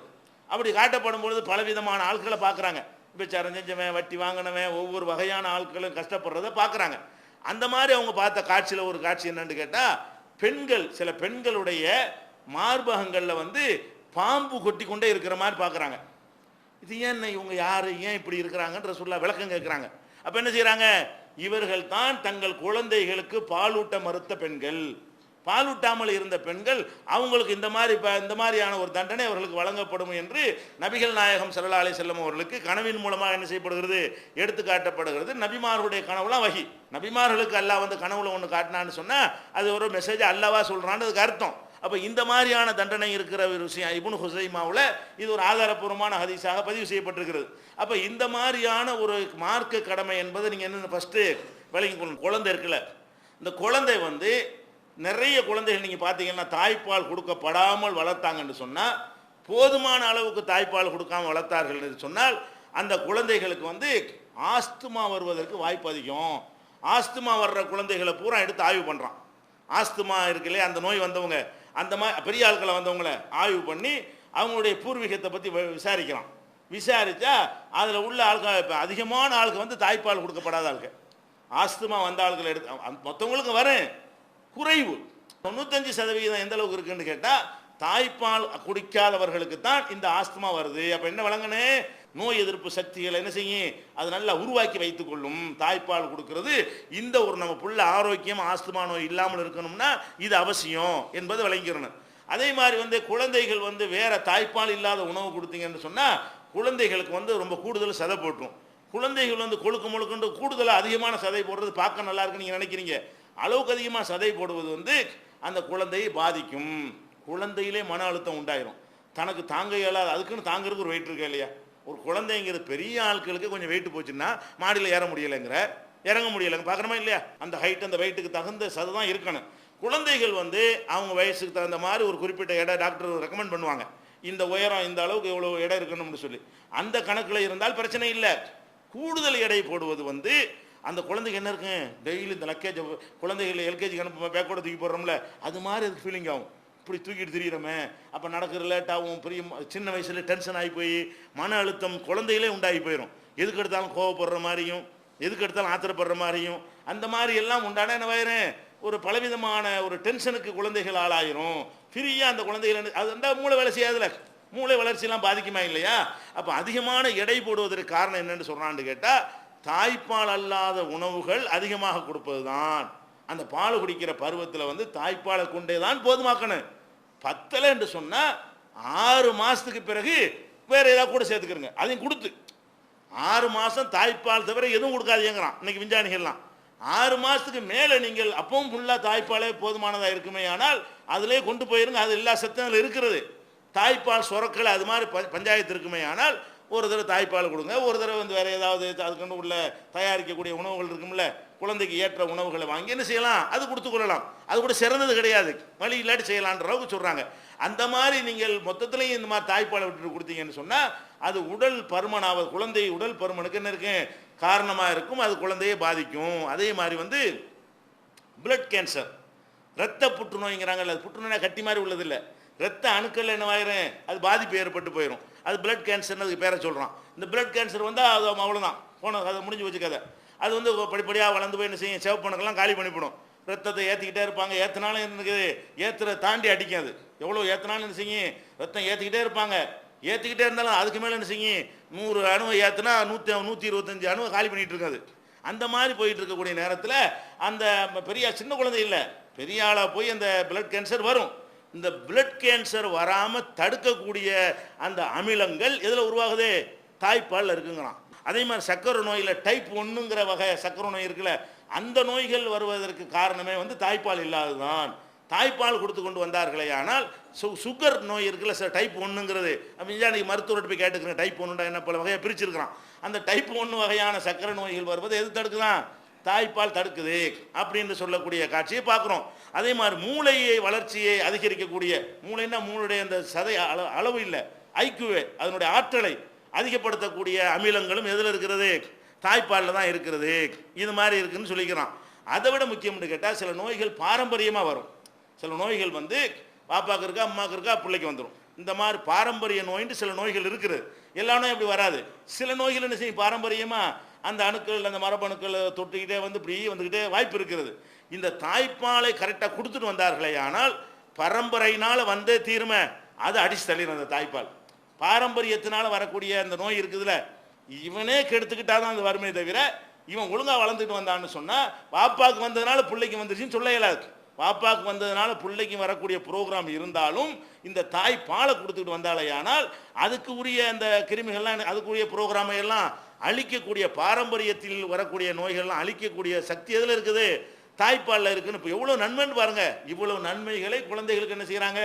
அப்படி காட்டப்படும் பொழுது பலவிதமான ஆட்களை பார்க்குறாங்க. விபச்சாரம் செஞ்சவன், வட்டி வாங்கினவன், ஒவ்வொரு வகையான ஆட்களும் கஷ்டப்படுறத பார்க்குறாங்க. அந்த மாதிரி அவங்க பார்த்த காட்சியில் ஒரு காட்சி என்னன்னு கேட்டால், பெண்கள் சில பெண்களுடைய மார்பகங்களில் வந்து பாம்பு கொட்டி கொண்டே இருக்கிற மாதிரி பார்க்குறாங்க. இது ஏன் இவங்க யார், ஏன் இப்படி இருக்கிறாங்கன்ற சொல்ல விளக்கம் கேட்குறாங்க. அப்போ என்ன செய்கிறாங்க, இவர்கள் தான் தங்கள் குழந்தைகளுக்கு பாலூட்ட மறுத்த பெண்கள், பாலூட்டாமல் இருந்த பெண்கள், அவங்களுக்கு இந்த மாதிரியான ஒரு தண்டனை அவர்களுக்கு வழங்கப்படும் என்று நபிகள் நாயகம் ஸல்லல்லாஹு அலைஹி வஸல்லம் அவர்களுக்கு கனவின் மூலமாக என்ன செய்யப்படுகிறது, எடுத்து காட்டப்படுகிறது. நபிமார்களுடைய கனவுலாம் வஹி. நபிமார்களுக்கு அல்லாஹ் வந்து கனவுல ஒன்று காட்டினான்னு சொன்னால் அது ஒரு மெசேஜ் அல்லாஹ்வா சொல்கிறான்னு அதுக்கு அர்த்தம். அப்போ இந்த மாதிரியான தண்டனை இருக்கிற ஒரு விஷயம் இப்னு ஹுஸைமாவில் இது ஒரு ஆதாரப்பூர்வமான ஹதீஸாக பதிவு செய்யப்பட்டிருக்கிறது. அப்போ இந்த மாதிரியான ஒரு மார்க்க கடமை என்பது நீங்கள் என்னென்ன ஃபஸ்ட்டு விளங்கிக்கணும். குழந்தை இருக்குல்ல, இந்த குழந்தை வந்து நிறைய குழந்தைகள் நீங்கள் பார்த்தீங்கன்னா தாய்ப்பால் கொடுக்கப்படாமல் வளர்த்தாங்கன்னு சொன்னால், போதுமான அளவுக்கு தாய்ப்பால் கொடுக்காமல் வளர்த்தார்கள் என்று சொன்னால் அந்த குழந்தைகளுக்கு வந்து ஆஸ்துமா வருவதற்கு வாய்ப்பு அதிகம். ஆஸ்துமா வர்ற குழந்தைகளை பூரா எடுத்து ஆய்வு பண்ணுறான். ஆஸ்துமா இருக்குல்லையே அந்த நோய் வந்தவங்க, அந்த மாதிரி பெரிய ஆட்களை வந்தவங்களை ஆய்வு பண்ணி அவங்களுடைய பூர்வீகத்தை பற்றி விசாரிக்கிறான். விசாரித்தா அதில் உள்ள ஆட்கள் இப்போ அதிகமான ஆளுக்கு வந்து தாய்ப்பால் கொடுக்கப்படாத ஆளுக்கு, ஆஸ்துமா வந்த ஆட்களை எடுத்து மற்றவங்களுக்கு வரும் குறைவு 95% எந்த அளவுக்கு இருக்குன்னு கேட்டால் தாய்ப்பால் குடிக்காதவர்களுக்கு தான் இந்த ஆஸ்துமா வருது. அப்போ என்ன வழங்கனே, நோய் எதிர்ப்பு சக்திகளை என்ன செய்யும், அது நல்லா உருவாக்கி வைத்துக் கொள்ளும் தாய்ப்பால் கொடுக்கிறது. இந்த ஒரு நம்ம புள்ள ஆரோக்கியம் ஆஸ்துமா நோய் இல்லாமல் இருக்கணும்னா இது அவசியம் என்பது விளங்கிக்கிறணும். அதே மாதிரி வந்து குழந்தைகள் வந்து வேற தாய்ப்பால் இல்லாத உணவு கொடுத்தீங்கன்னு சொன்னால் குழந்தைகளுக்கு வந்து ரொம்ப கூடுதல் சதை போட்டுரும். குழந்தைகள் வந்து கொழுக்கு முழுக்குண்டு கூடுதலாக அதிகமான சதை போடுறது பார்க்க நல்லா இருக்குன்னு நீங்கள் நினைக்கிறீங்க. அளவுக்கு அதிகமாக சதை போடுவது வந்து அந்த குழந்தையை பாதிக்கும். குழந்தையிலே மன அழுத்தம் உண்டாயிரும். தனக்கு தாங்க இயலாது, அதுக்குன்னு தாங்கிறதுக்கு ஒரு வெயிட் இருக்கா இல்லையா. ஒரு குழந்தைங்கிறது பெரிய ஆட்களுக்கு கொஞ்சம் வெயிட் போச்சுன்னா மாடியில் ஏற முடியலைங்கிற, இறங்க முடியலைங்க, பார்க்குறோமா இல்லையா. அந்த ஹைட் அந்த வெயிட்டுக்கு தகுந்த சதை தான் இருக்கணும். குழந்தைகள் வந்து அவங்க வயசுக்கு தகுந்த மாதிரி ஒரு குறிப்பிட்ட இடம் டாக்டர் ரெக்கமெண்ட் பண்ணுவாங்க. இந்த உயரம் இந்த அளவுக்கு எவ்வளோ இடம் இருக்கணும்னு சொல்லி அந்த கணக்கில் இருந்தால் பிரச்சனை இல்லை. கூடுதல் எடை போடுவது வந்து அந்த குழந்தைக்கு என்ன இருக்கு, டெய்லி இந்த லக்கேஜ் குழந்தைகள் எல்கேஜிக்கு அனுப்ப பேக்கோட தூக்கி போடுறோம்ல, அது மாதிரி அதுக்கு ஃபீலிங் ஆகும். இப்படி தூக்கிட்டு திரியிறோமே, அப்போ நடக்கிற லேட்டாகவும் பெரிய சின்ன வயசுல டென்ஷன் ஆகி போய் மன அழுத்தம் குழந்தைகளே உண்டாகி போயிடும். எதுக்கு எடுத்தாலும் கோவப்படுற மாதிரியும் எதுக்கு எடுத்தாலும் ஆத்திரப்படுற மாதிரியும் அந்த மாதிரி எல்லாம் உண்டான என்ன வயிறேன் ஒரு பலவிதமான ஒரு டென்ஷனுக்கு குழந்தைகள் ஆளாயிரும். ஃப்ரீயாக அந்த குழந்தைகள் அது அந்த மூளை வேலை செய்யாதுல, மூளை வளர்ச்சியெல்லாம் பாதிக்குமா இல்லையா. அப்போ அதிகமான எடை போடுவதற்கு காரணம் என்னன்னு சொல்கிறான்னு கேட்டால் தாய்ப்பால் அல்லாத உணவுகள் அதிகமாக கொடுப்பது தான். அந்த பால் குடிக்கிற பருவத்தில் வந்து தாய்ப்பாலை கொண்டே தான் போதுமாக்கணும். பத்தலை என்று சொன்னால் 6 மாதத்துக்கு பிறகு வேறு ஏதாவது கூட சேர்த்துக்கிறங்க. அதையும் கொடுத்து 6 மாதம் தாய்ப்பால் தவிர எதுவும் கொடுக்காதீங்கிறான் இன்னைக்கு விஞ்ஞானிகள்லாம். 6 மாதத்துக்கு மேலே நீங்கள் அப்பவும் ஃபுல்லாக தாய்ப்பாலே போதுமானதாக இருக்குமே, ஆனால் அதிலே கொண்டு போயிருங்க. அது எல்லா சத்தங்களும் இருக்கிறது. தாய்ப்பால் சுரக்கலை அது மாதிரி பஞ்சாயத்து இருக்குமே, ஆனால் ஒரு தடவை தாய்ப்பால் கொடுங்க, ஒரு தடவை வந்து வேறு ஏதாவது அதுக்கு உள்ள தயாரிக்கக்கூடிய உணவுகள் இருக்கும்ல, குழந்தைக்கு ஏற்ற உணவுகளை வாங்கி என்ன செய்யலாம், அது கொடுத்து கொள்ளலாம். அது கூட சிறந்தது கிடையாது, வழி இல்லாட்டி செய்யலான்ற அளவுக்கு சொல்கிறாங்க. அந்த மாதிரி நீங்கள் மொத்தத்திலையும் இந்த மாதிரி தாய்ப்பாலை விட்டுட்டு கொடுத்தீங்கன்னு சொன்னால் அது உடல் பருமனாவது, குழந்தை உடல் பருமனுக்கு என்ன இருக்கு காரணமாக இருக்கும், அது குழந்தையை பாதிக்கும். அதே மாதிரி வந்து பிளட் கேன்சர், இரத்த புற்றுநோய்ங்கிறாங்கல்ல, அது புற்றுநோய் கட்டி மாதிரி உள்ளதில்லை, இரத்த அணுக்கள் என்னவாயிரும் அது பாதிப்பு ஏற்பட்டு போயிடும். அது பிளட் கேன்சர்னு அதுக்கு பேரை சொல்கிறான். இந்த பிளட் கேன்சர் வந்தால் அது அவ்வளோதான், போன அதை முடிஞ்சு வச்சுக்காத. அது வந்து படிப்படியாக வளர்ந்து போய் என்ன செய்யும், சிவப்பணுக்கெல்லாம் காலி பண்ணிவிடும். ரத்தத்தை ஏற்றிக்கிட்டே இருப்பாங்க, ஏற்றினாலும் எனக்கு ஏற்றுற தாண்டி அடிக்காது. எவ்வளோ ஏற்றினாலும் என்ன செய்யும், ரத்தம் ஏற்றிக்கிட்டே இருப்பாங்க. ஏற்றிக்கிட்டே இருந்தாலும் அதுக்கு மேலே என்ன செய்யும், 100 அணுவை ஏற்றுனா 125 அணுவை காலி பண்ணிகிட்டு இருக்காது. அந்த மாதிரி போயிட்டு இருக்கக்கூடிய நேரத்தில் அந்த பெரிய சின்ன குழந்தை இல்லை, பெரிய ஆளாக போய் அந்த பிளட் கேன்சர் வரும். இந்த பிளட் கேன்சர் வராமல் தடுக்கக்கூடிய அந்த அமிலங்கள் எதில் உருவாகுது, தாய்ப்பாலில் இருக்குங்கிறான். அதே மாதிரி சர்க்கரை நோயில் டைப் 1ங்கிற வகை சர்க்கரை நோய் இருக்குல்ல, அந்த நோய்கள் வருவதற்கு காரணமே வந்து தாய்ப்பால் இல்லாததுதான். தாய்ப்பால் கொடுத்து கொண்டு வந்தார்களே, ஆனால் சுகர் நோய் இருக்குல்ல சார், டைப் 1ங்கிறது விஞ்ஞானிக்கு மருத்துவர்கிட்ட போய் கேட்டுக்கிறேன், டைப் 1 என்ன பல வகையாக பிரிச்சிருக்கிறான். அந்த டைப் 1 வகையான சர்க்கரை நோய்கள் வருவது எது தடுக்குதான், தாய்ப்பால் தடுக்குது அப்படின்னு சொல்லக்கூடிய காட்சியை பார்க்குறோம். அதே மாதிரி மூளையை வளர்ச்சியை அதிகரிக்கக்கூடிய, மூளைன்னா மூளையுடைய அந்த சதை அளவு இல்லை, ஐக்குவே அதனுடைய ஆற்றலை அதிகப்படுத்தக்கூடிய அமிலங்களும் எதில் இருக்கிறது, தாய்ப்பாலில் தான் இருக்கிறது. இது மாதிரி இருக்குன்னு சொல்லிக்கிறான். அதை விட முக்கியம்னு கேட்டால் சில நோய்கள் பாரம்பரியமாக வரும். சில நோய்கள் வந்து பாப்பாக்கு இருக்கா அம்மாவுக்கு இருக்கா பிள்ளைக்கு வந்துடும். இந்த மாதிரி பாரம்பரிய நோயின்ட்டு சில நோய்கள் இருக்குது. எல்லா நோயும் அப்படி வராது. சில நோய்கள் என்ன செய்யும், பாரம்பரியமாக அந்த அணுக்கள் அந்த மரபணுக்கள் தொட்டுக்கிட்டே வந்து இப்படி வந்துக்கிட்டே வாய்ப்பு இருக்கிறது. இந்த தாய்ப்பாலை கரெக்டாக கொடுத்துட்டு வந்தார்களே ஆனால் பரம்பரையினால் வந்தே தீருமை, அதை அடிச்சு தள்ளிடும். அந்த தாய்ப்பால் பாரம்பரியத்தினால் வரக்கூடிய அந்த நோய் இருக்குதுல்ல, இவனே கெடுத்துக்கிட்டாதான் அது வருமே தவிர இவன் ஒழுங்காக வளர்ந்துட்டு வந்தான்னு சொன்னால் பாப்பாவுக்கு வந்ததுனால பிள்ளைக்கு வந்துருச்சுன்னு சொல்ல இயலாது. பாப்பாவுக்கு வந்ததுனால பிள்ளைக்கு வரக்கூடிய ப்ரோக்ராம் இருந்தாலும் இந்த தாய் பாலை கொடுத்துக்கிட்டு வந்தாலே ஆனால் அதுக்கு உரிய அந்த கிருமிகள்லாம் அதுக்குரிய ப்ரோக்ராமை எல்லாம் அழிக்கக்கூடிய, பாரம்பரியத்தில் வரக்கூடிய நோய்கள்லாம் அழிக்கக்கூடிய சக்தி எதில் இருக்குது, தாய்ப்பாலில் இருக்குன்னு. இப்போ எவ்வளோ நன்மைன்னு பாருங்க. இவ்வளவு நன்மைகளை குழந்தைகளுக்கு என்ன செய்கிறாங்க,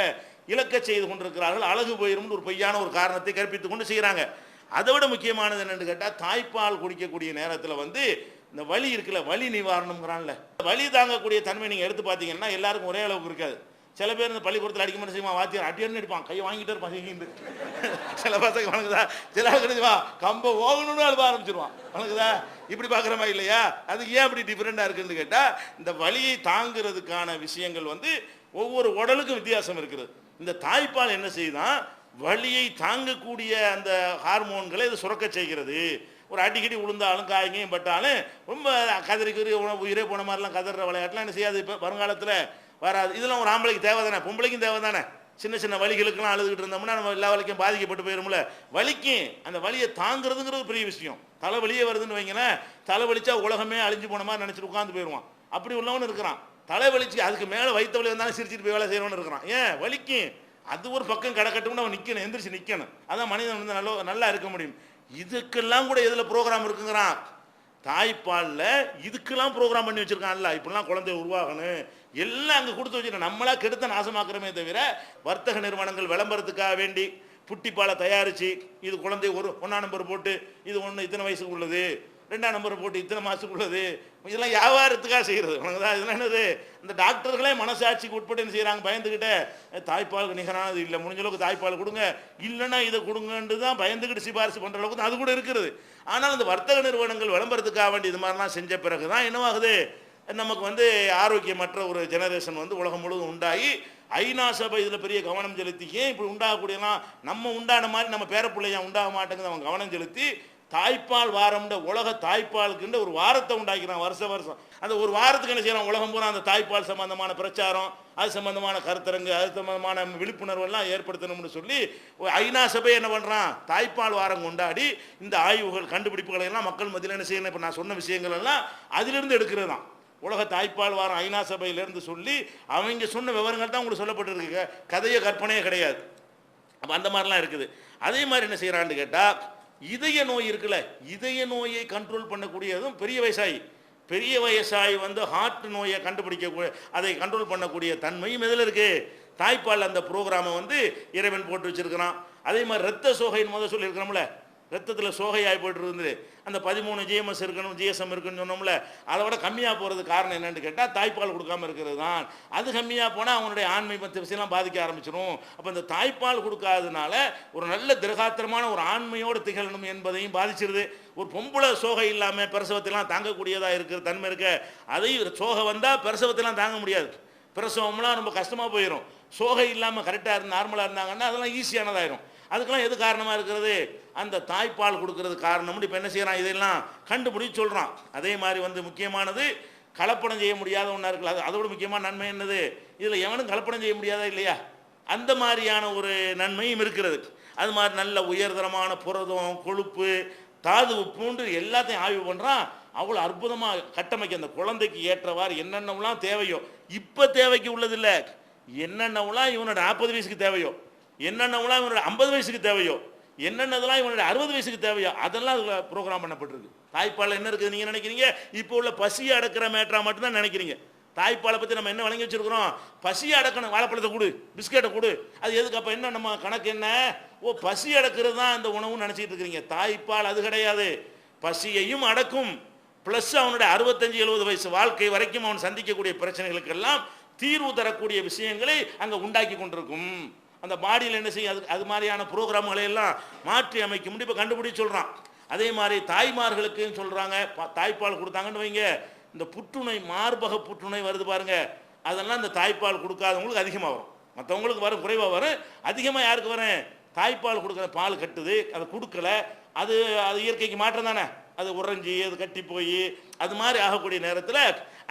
இழக்க செய்து கொண்டிருக்கிறார்கள். அழகு போயிரும்னு ஒரு பொய்யான ஒரு காரணத்தை கற்பித்து கொண்டு செய்கிறாங்க. அதை விட முக்கியமானது என்னென்னு கேட்டால், தாய்ப்பால் குடிக்கக்கூடிய நேரத்தில் வந்து இந்த வலி இருக்குல்ல, வலி நிவாரணம்ங்கிறான்ல, வலி தாங்கக்கூடிய தன்மை நீங்கள் எடுத்து பார்த்தீங்கன்னா எல்லாருக்கும் ஒரே அளவுக்கு இருக்காது. சில பேர் இந்த பள்ளிக்கூடத்தில் அடிக்க மாட்டேன் செய்வான், வாத்தியார் அட்டியன்னு அடிப்பான், கையை வாங்கிட்டு இருப்பான் செய்கிட்டு. சில பசங்க வணங்குதா, சில கிடைச்சுவா கம்ப ஓகணும்னு அழுவ ஆரம்பிச்சிருவான், வணங்குதா. இப்படி பார்க்குறமா இல்லையா? அது ஏன் அப்படி டிஃப்ரெண்டாக இருக்குன்னு கேட்டால், இந்த வலியை தாங்கிறதுக்கான விஷயங்கள் வந்து ஒவ்வொரு உடலுக்கும் வித்தியாசம் இருக்குது. இந்த தாய்ப்பால் என்ன செய்யுதான், வலியை தாங்கக்கூடிய அந்த ஹார்மோன்களை இது சுரக்க செய்கிறது. ஒரு அடிக்கடி உளுந்தாலும் காய்கையும் பட்டாலும் ரொம்ப கதறிக்கு உயிரே போன மாதிரிலாம் கதற விளையாட்டுலாம் என்ன செய்யாது, இப்போ வருங்காலத்தில் வராது. இதெல்லாம் ஒரு ஆம்பளைக்கு தேவை தானே, பொம்பளைக்கும் தேவை தானே. சின்ன சின்ன வலிகளுக்கெல்லாம் அழுதுகிட்டு இருந்தோம்னா நம்ம எல்லா வலிக்கும் பாதிக்கப்பட்டு போயிரும்ல. வலிக்கும் அந்த வலியை தாங்கிறதுங்கிறது பெரிய விஷயம். தலைவலியே வருதுன்னு வைங்களேன், தலைவலிச்சா உலகமே அழிஞ்சு போன மாதிரி நினச்சிட்டு உட்காந்து போயிடுவான். அப்படி உள்ளவனு இருக்கிறான். தலைவலிச்சு அதுக்கு மேலே வயிற்று வலி வந்தாலும் சிரிச்சிட்டு போய் வேலை செய்யறவனு இருக்கிறான். ஏன் வலிக்கும், அது ஒரு பக்கம் கடக்கட்டும்னு அவன் நிற்கணும், எந்திரிச்சு நிற்கணும். அதான் மனிதன் வந்து நல்லா இருக்க முடியும். இதுக்கெல்லாம் கூட எதில் ப்ரோக்ராம் இருக்குங்கிறான், தாய்ப்பாலில் இதுக்கெல்லாம் ப்ரோக்ராம் பண்ணி வச்சிருக்கான்ல. இப்படிலாம் குழந்தை உருவாகணும் எல்லாம் அங்கே கொடுத்து வச்சுருக்கோம். நம்மளா கெடுத்த நாசமாக்குறமே தவிர வர்த்தக நிறுவனங்கள் விளம்பரத்துக்காக வேண்டி புட்டிப்பாலை தயாரித்து இது குழந்தை ஒரு 1ஆம் நம்பர் போட்டு இது ஒன்று இத்தனை வயசுக்கு உள்ளது, 2ஆம் நம்பர் போட்டு இத்தனை மாதத்துக்கு உள்ளது, இதெல்லாம் வியாபாரத்துக்காக செய்கிறது. உனக்குதான் இதெல்லாம் என்னது, இந்த டாக்டர்களே மனசாட்சிக்கு உட்பட்டு என்ன செய்கிறாங்க, பயந்துக்கிட்டே தாய்ப்பாலுக்கு நிகரானது இல்லை, முடிஞ்ச அளவுக்கு தாய்ப்பால் கொடுங்க, இல்லைன்னா இதை கொடுங்கன்ட்டு தான் பயந்துக்கிட்டு சிபாரிசு பண்ணுற அளவுக்கு அது கூட இருக்கிறது. ஆனால் இந்த வர்த்தக நிறுவனங்கள் விளம்பரத்துக்காக வேண்டி இது மாதிரிலாம் செஞ்ச பிறகு தான் என்னவாகுது, நமக்கு வந்து ஆரோக்கியமற்ற ஒரு ஜெனரேஷன் வந்து உலகம் முழுவதும் உண்டாகி ஐநா சபை இதில் பெரிய கவனம் செலுத்தி ஏன் இப்படி உண்டாகக்கூடியலாம் நம்ம உண்டான மாதிரி நம்ம பேரப்பிள்ளையா உண்டாக மாட்டேங்குது அவங்க கவனம் செலுத்தி தாய்ப்பால் வாரம்ன்ற உலக தாய்ப்பாலுக்குன்ற ஒரு வாரத்தை உண்டாக்கிறான். வருஷம் அந்த ஒரு வாரத்துக்கு என்ன செய்யறான், உலகம் பூரா அந்த தாய்ப்பால் சம்பந்தமான பிரச்சாரம், அது சம்பந்தமான கருத்தரங்கு, அது சம்பந்தமான விழிப்புணர்வு எல்லாம் ஏற்படுத்தணும்னு சொல்லி ஐநா சபை என்ன பண்றான், தாய்ப்பால் வாரம் கொண்டாடி இந்த ஆய்வுகள் கண்டுபிடிப்புகளை எல்லாம் மக்கள் மத்தியில் என்ன செய்யணும், இப்போ நான் சொன்ன விஷயங்கள் எல்லாம் அதிலிருந்து எடுக்கிறது தான். உலக தாய்ப்பால் வாரம் ஐநா சபையிலேருந்து சொல்லி அவங்க சொன்ன விவரங்கள் தான் உங்களுக்கு சொல்லப்பட்டிருக்கு, கதையோ கற்பனையே கிடையாது. அப்போ அந்த மாதிரிலாம் இருக்குது. அதே மாதிரி என்ன செய்யறான்னு கேட்டால், இதய நோய் இருக்குல்ல, இதய நோயை கண்ட்ரோல் பண்ணக்கூடியதும் பெரிய வயசாகி வந்து ஹார்ட் நோயை கண்டுபிடிக்க அதை கண்ட்ரோல் பண்ணக்கூடிய தன்மையும் எதில் இருக்கு, தாய்ப்பால் அந்த ப்ரோக்ராமை வந்து இறைவன் போட்டு வச்சிருக்கிறான். அதே மாதிரி ரத்த சோகைன்னு முதல் சொல்லியிருக்கிறோம்ல, ரத்தத்தில் சோகையாகி போய்ட்டு இருந்தது, அந்த 13 ஜிஎம்எஸ் இருக்கணும் ஜிஎஸ்எம் இருக்குன்னு சொன்னோம்ல, அதை விட கம்மியாக போகிறது காரணம் என்னன்னு கேட்டால் தாய்ப்பால் கொடுக்காமல் இருக்கிறது தான். அது கம்மியாக போனால் அவனுடைய ஆண்மை பற்றி விஷயம்லாம் பாதிக்க ஆரம்பிச்சிடும். அப்போ இந்த தாய்ப்பால் கொடுக்காததுனால ஒரு நல்ல திரகாத்திரமான ஒரு ஆண்மையோடு திகழணும் என்பதையும் பாதிச்சிருது. ஒரு பொம்பளை சோகை இல்லாமல் பிரசவத்தெல்லாம் தாங்கக்கூடியதாக இருக்கிற தன்மை இருக்க, அதையும் சோகை வந்தால் பிரசவத்தெல்லாம் தாங்க முடியாது, பிரசவம்லாம் ரொம்ப கஷ்டமாக போயிடும். சோகை இல்லாமல் கரெக்டாக இருந்து நார்மலாக இருந்தாங்கன்னா அதெல்லாம் ஈஸியானதாயிரும். அதுக்கெல்லாம் எது காரணமாக இருக்கிறது, அந்த தாய்ப்பால் கொடுக்கறது காரணம்னு இப்போ என்ன செய்யறான், இதெல்லாம் கண்டுபிடிச்சு சொல்கிறான். அதே மாதிரி வந்து முக்கியமானது கலப்படம் செய்ய முடியாத ஒன்றா இருக்குல்ல, அது அதோட முக்கியமான நன்மை என்னது, இதில் எவனும் கலப்படம் செய்ய முடியாதா இல்லையா, அந்த மாதிரியான ஒரு நன்மையும் இருக்கிறது. அது மாதிரி நல்ல உயர்தரமான புரதம், கொழுப்பு, தாது, பூண்டு எல்லாத்தையும் ஆய்வு பண்ணுறான். அவ்வளோ அற்புதமாக கட்டமைக்க அந்த குழந்தைக்கு ஏற்றவாறு என்னென்னலாம் தேவையோ, இப்போ தேவைக்கு உள்ளதில்லை, என்னென்னலாம் இவனோட 40 வயசுக்கு தேவையோ, என்னென்னலாம் இவனோட 50 வயசுக்கு தேவையோ, என்னென்னதெல்லாம் இவனோட 60 வயசுக்கு தேவையோ அதெல்லாம் அதில் ப்ரோக்ராம் பண்ணப்பட்டிருக்கு. தாய்ப்பால் என்ன இருக்குது நீங்கள் நினைக்கிறீங்க, இப்போ உள்ள பசியை அடக்கிற மேட்டரா மட்டும்தான் நினைக்கிறீங்க. தாய்ப்பாலை பற்றி நம்ம என்ன வழங்கி வச்சிருக்கிறோம், பசியை அடக்கணும், வாழைப்பழத்தை கொடு, பிஸ்கெட்டை கொடு, அது எதுக்கு, அப்போ என்ன நம்ம கணக்கு என்ன, ஓ பசி அடக்கிறது தான் இந்த உணவுன்னு நினச்சிட்டு இருக்கிறீங்க. தாய்ப்பால் அது கிடையாது, பசியையும் அடக்கும், ப்ளஸ் அவனுடைய 65-70 வயசு வாழ்க்கை வரைக்கும் அவன் சந்திக்கக்கூடிய பிரச்சனைகளுக்கெல்லாம் தீர்வு தரக்கூடிய விஷயங்களை அங்கே உண்டாக்கி கொண்டிருக்கும். அந்த பாடியில் என்ன செய்யும், அது மாதிரியான ப்ரோக்ராம்களை எல்லாம் மாற்றி அமைக்க முடியும், இப்போ கண்டுபிடிச்சு சொல்கிறான். அதே மாதிரி தாய்மார்களுக்குன்னு சொல்கிறாங்க, தாய்ப்பால் கொடுத்தாங்கன்னு வைங்க, இந்த புற்றுநோய், மார்பக புற்றுநோய் வருது பாருங்க, அதெல்லாம் இந்த தாய்ப்பால் கொடுக்காதவங்களுக்கு அதிகமாக வரும். மற்றவங்களுக்கு வரும், குறைவாக வரும். அதிகமாக யாருக்கு வரும்? தாய்ப்பால் கொடுக்குற பால் கட்டுது, அதை கொடுக்கல, அது அது இயற்கைக்கு மாற்றம் தானே, அது உறைஞ்சி அது கட்டி போய் அது மாதிரி ஆகக்கூடிய நேரத்தில்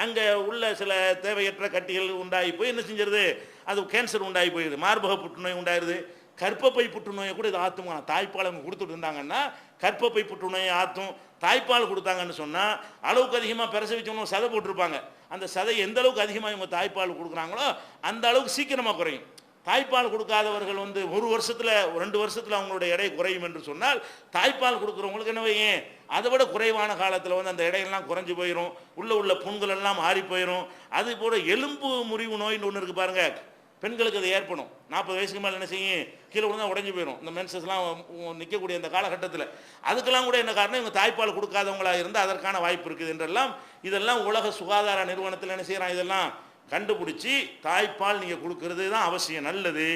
அங்கே உள்ள சில தேவையற்ற கட்டிகள் உண்டாகி போய் என்ன செஞ்சிருது, அது கேன்சர் உண்டாகி போயிடுது, மார்பக புற்றுநோய் உண்டாயிருது. கர்ப்பப்பை புற்றுநோயை கூட இது ஆற்றுமா? தாய்ப்பால் அவங்க கொடுத்துட்டு இருந்தாங்கன்னா கர்ப்பப்பை புற்றுநோயை ஆற்றும். தாய்ப்பால் கொடுத்தாங்கன்னு சொன்னால் அளவுக்கு அதிகமாக பிரசவிச்சவங்க சதை போட்டிருப்பாங்க, அந்த சதை எந்த அளவுக்கு அதிகமாக இவங்க தாய்ப்பால் கொடுக்குறாங்களோ அந்த அளவுக்கு சீக்கிரமாக குறையும். தாய்ப்பால் கொடுக்காதவர்கள் வந்து 1 வருஷத்தில் 2 வருஷத்தில் அவங்களுடைய எடை குறையும் என்று சொன்னால், தாய்ப்பால் கொடுக்குறவங்களுக்கு என்ன வையும், அதை விட குறைவான காலத்தில் வந்து அந்த எடையெல்லாம் குறைஞ்சி போயிடும், உள்ள புண்கள் எல்லாம் ஆறி போயிடும். அது போல எலும்பு முறிவு நோயின்னு ஒன்று இருக்குது பாருங்க, பெண்களுக்கு அது ஏற்படும். 40 வயசுக்கு மேலே என்ன செய்யும், கீழே விழுந்தா உடஞ்சி போயிடும். இந்த மென்சஸ்லாம் நிற்கக்கூடிய இந்த காலகட்டத்தில் அதுக்கெல்லாம் கூட என்ன காரணம், இவங்க தாய்ப்பால் கொடுக்காதவங்களாக இருந்தால் அதற்கான வாய்ப்பு இருக்குது என்றெல்லாம் இதெல்லாம் உலக சுகாதார நிறுவனத்தில் என்ன செய்கிறான், இதெல்லாம் கண்டுபிடிச்சி தாய்ப்பால் நீங்கள் கொடுக்கறது தான் அவசியம், நல்லது,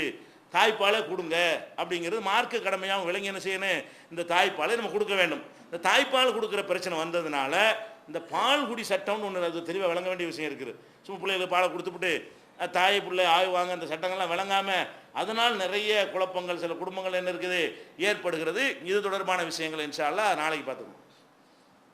தாய்ப்பாலை கொடுங்க அப்படிங்கிறது மார்க்க கடமையாக விளங்கி என்ன செய்யணும், இந்த தாய்ப்பாலை நம்ம கொடுக்க வேண்டும். இந்த தாய்ப்பால் கொடுக்குற பிரச்சனை வந்ததுனால இந்த பால் குடி சட்டம்னு ஒன்று அது தெளிவாக விளங்க வேண்டிய விஷயம் இருக்குது. சும்மா பிள்ளைகளுக்கு பாலை கொடுத்துவிட்டு தாய் பிள்ளை ஆய்வாங்க, அந்த சட்டங்கள்லாம் விளங்காமல் அதனால் நிறைய குழப்பங்கள் சில குடும்பங்கள் என்ன இருக்குது ஏற்படுகிறது. இது தொடர்பான விஷயங்கள் இன்ஷா அல்லாஹ் நாளைக்கு பார்த்துக்கணும்.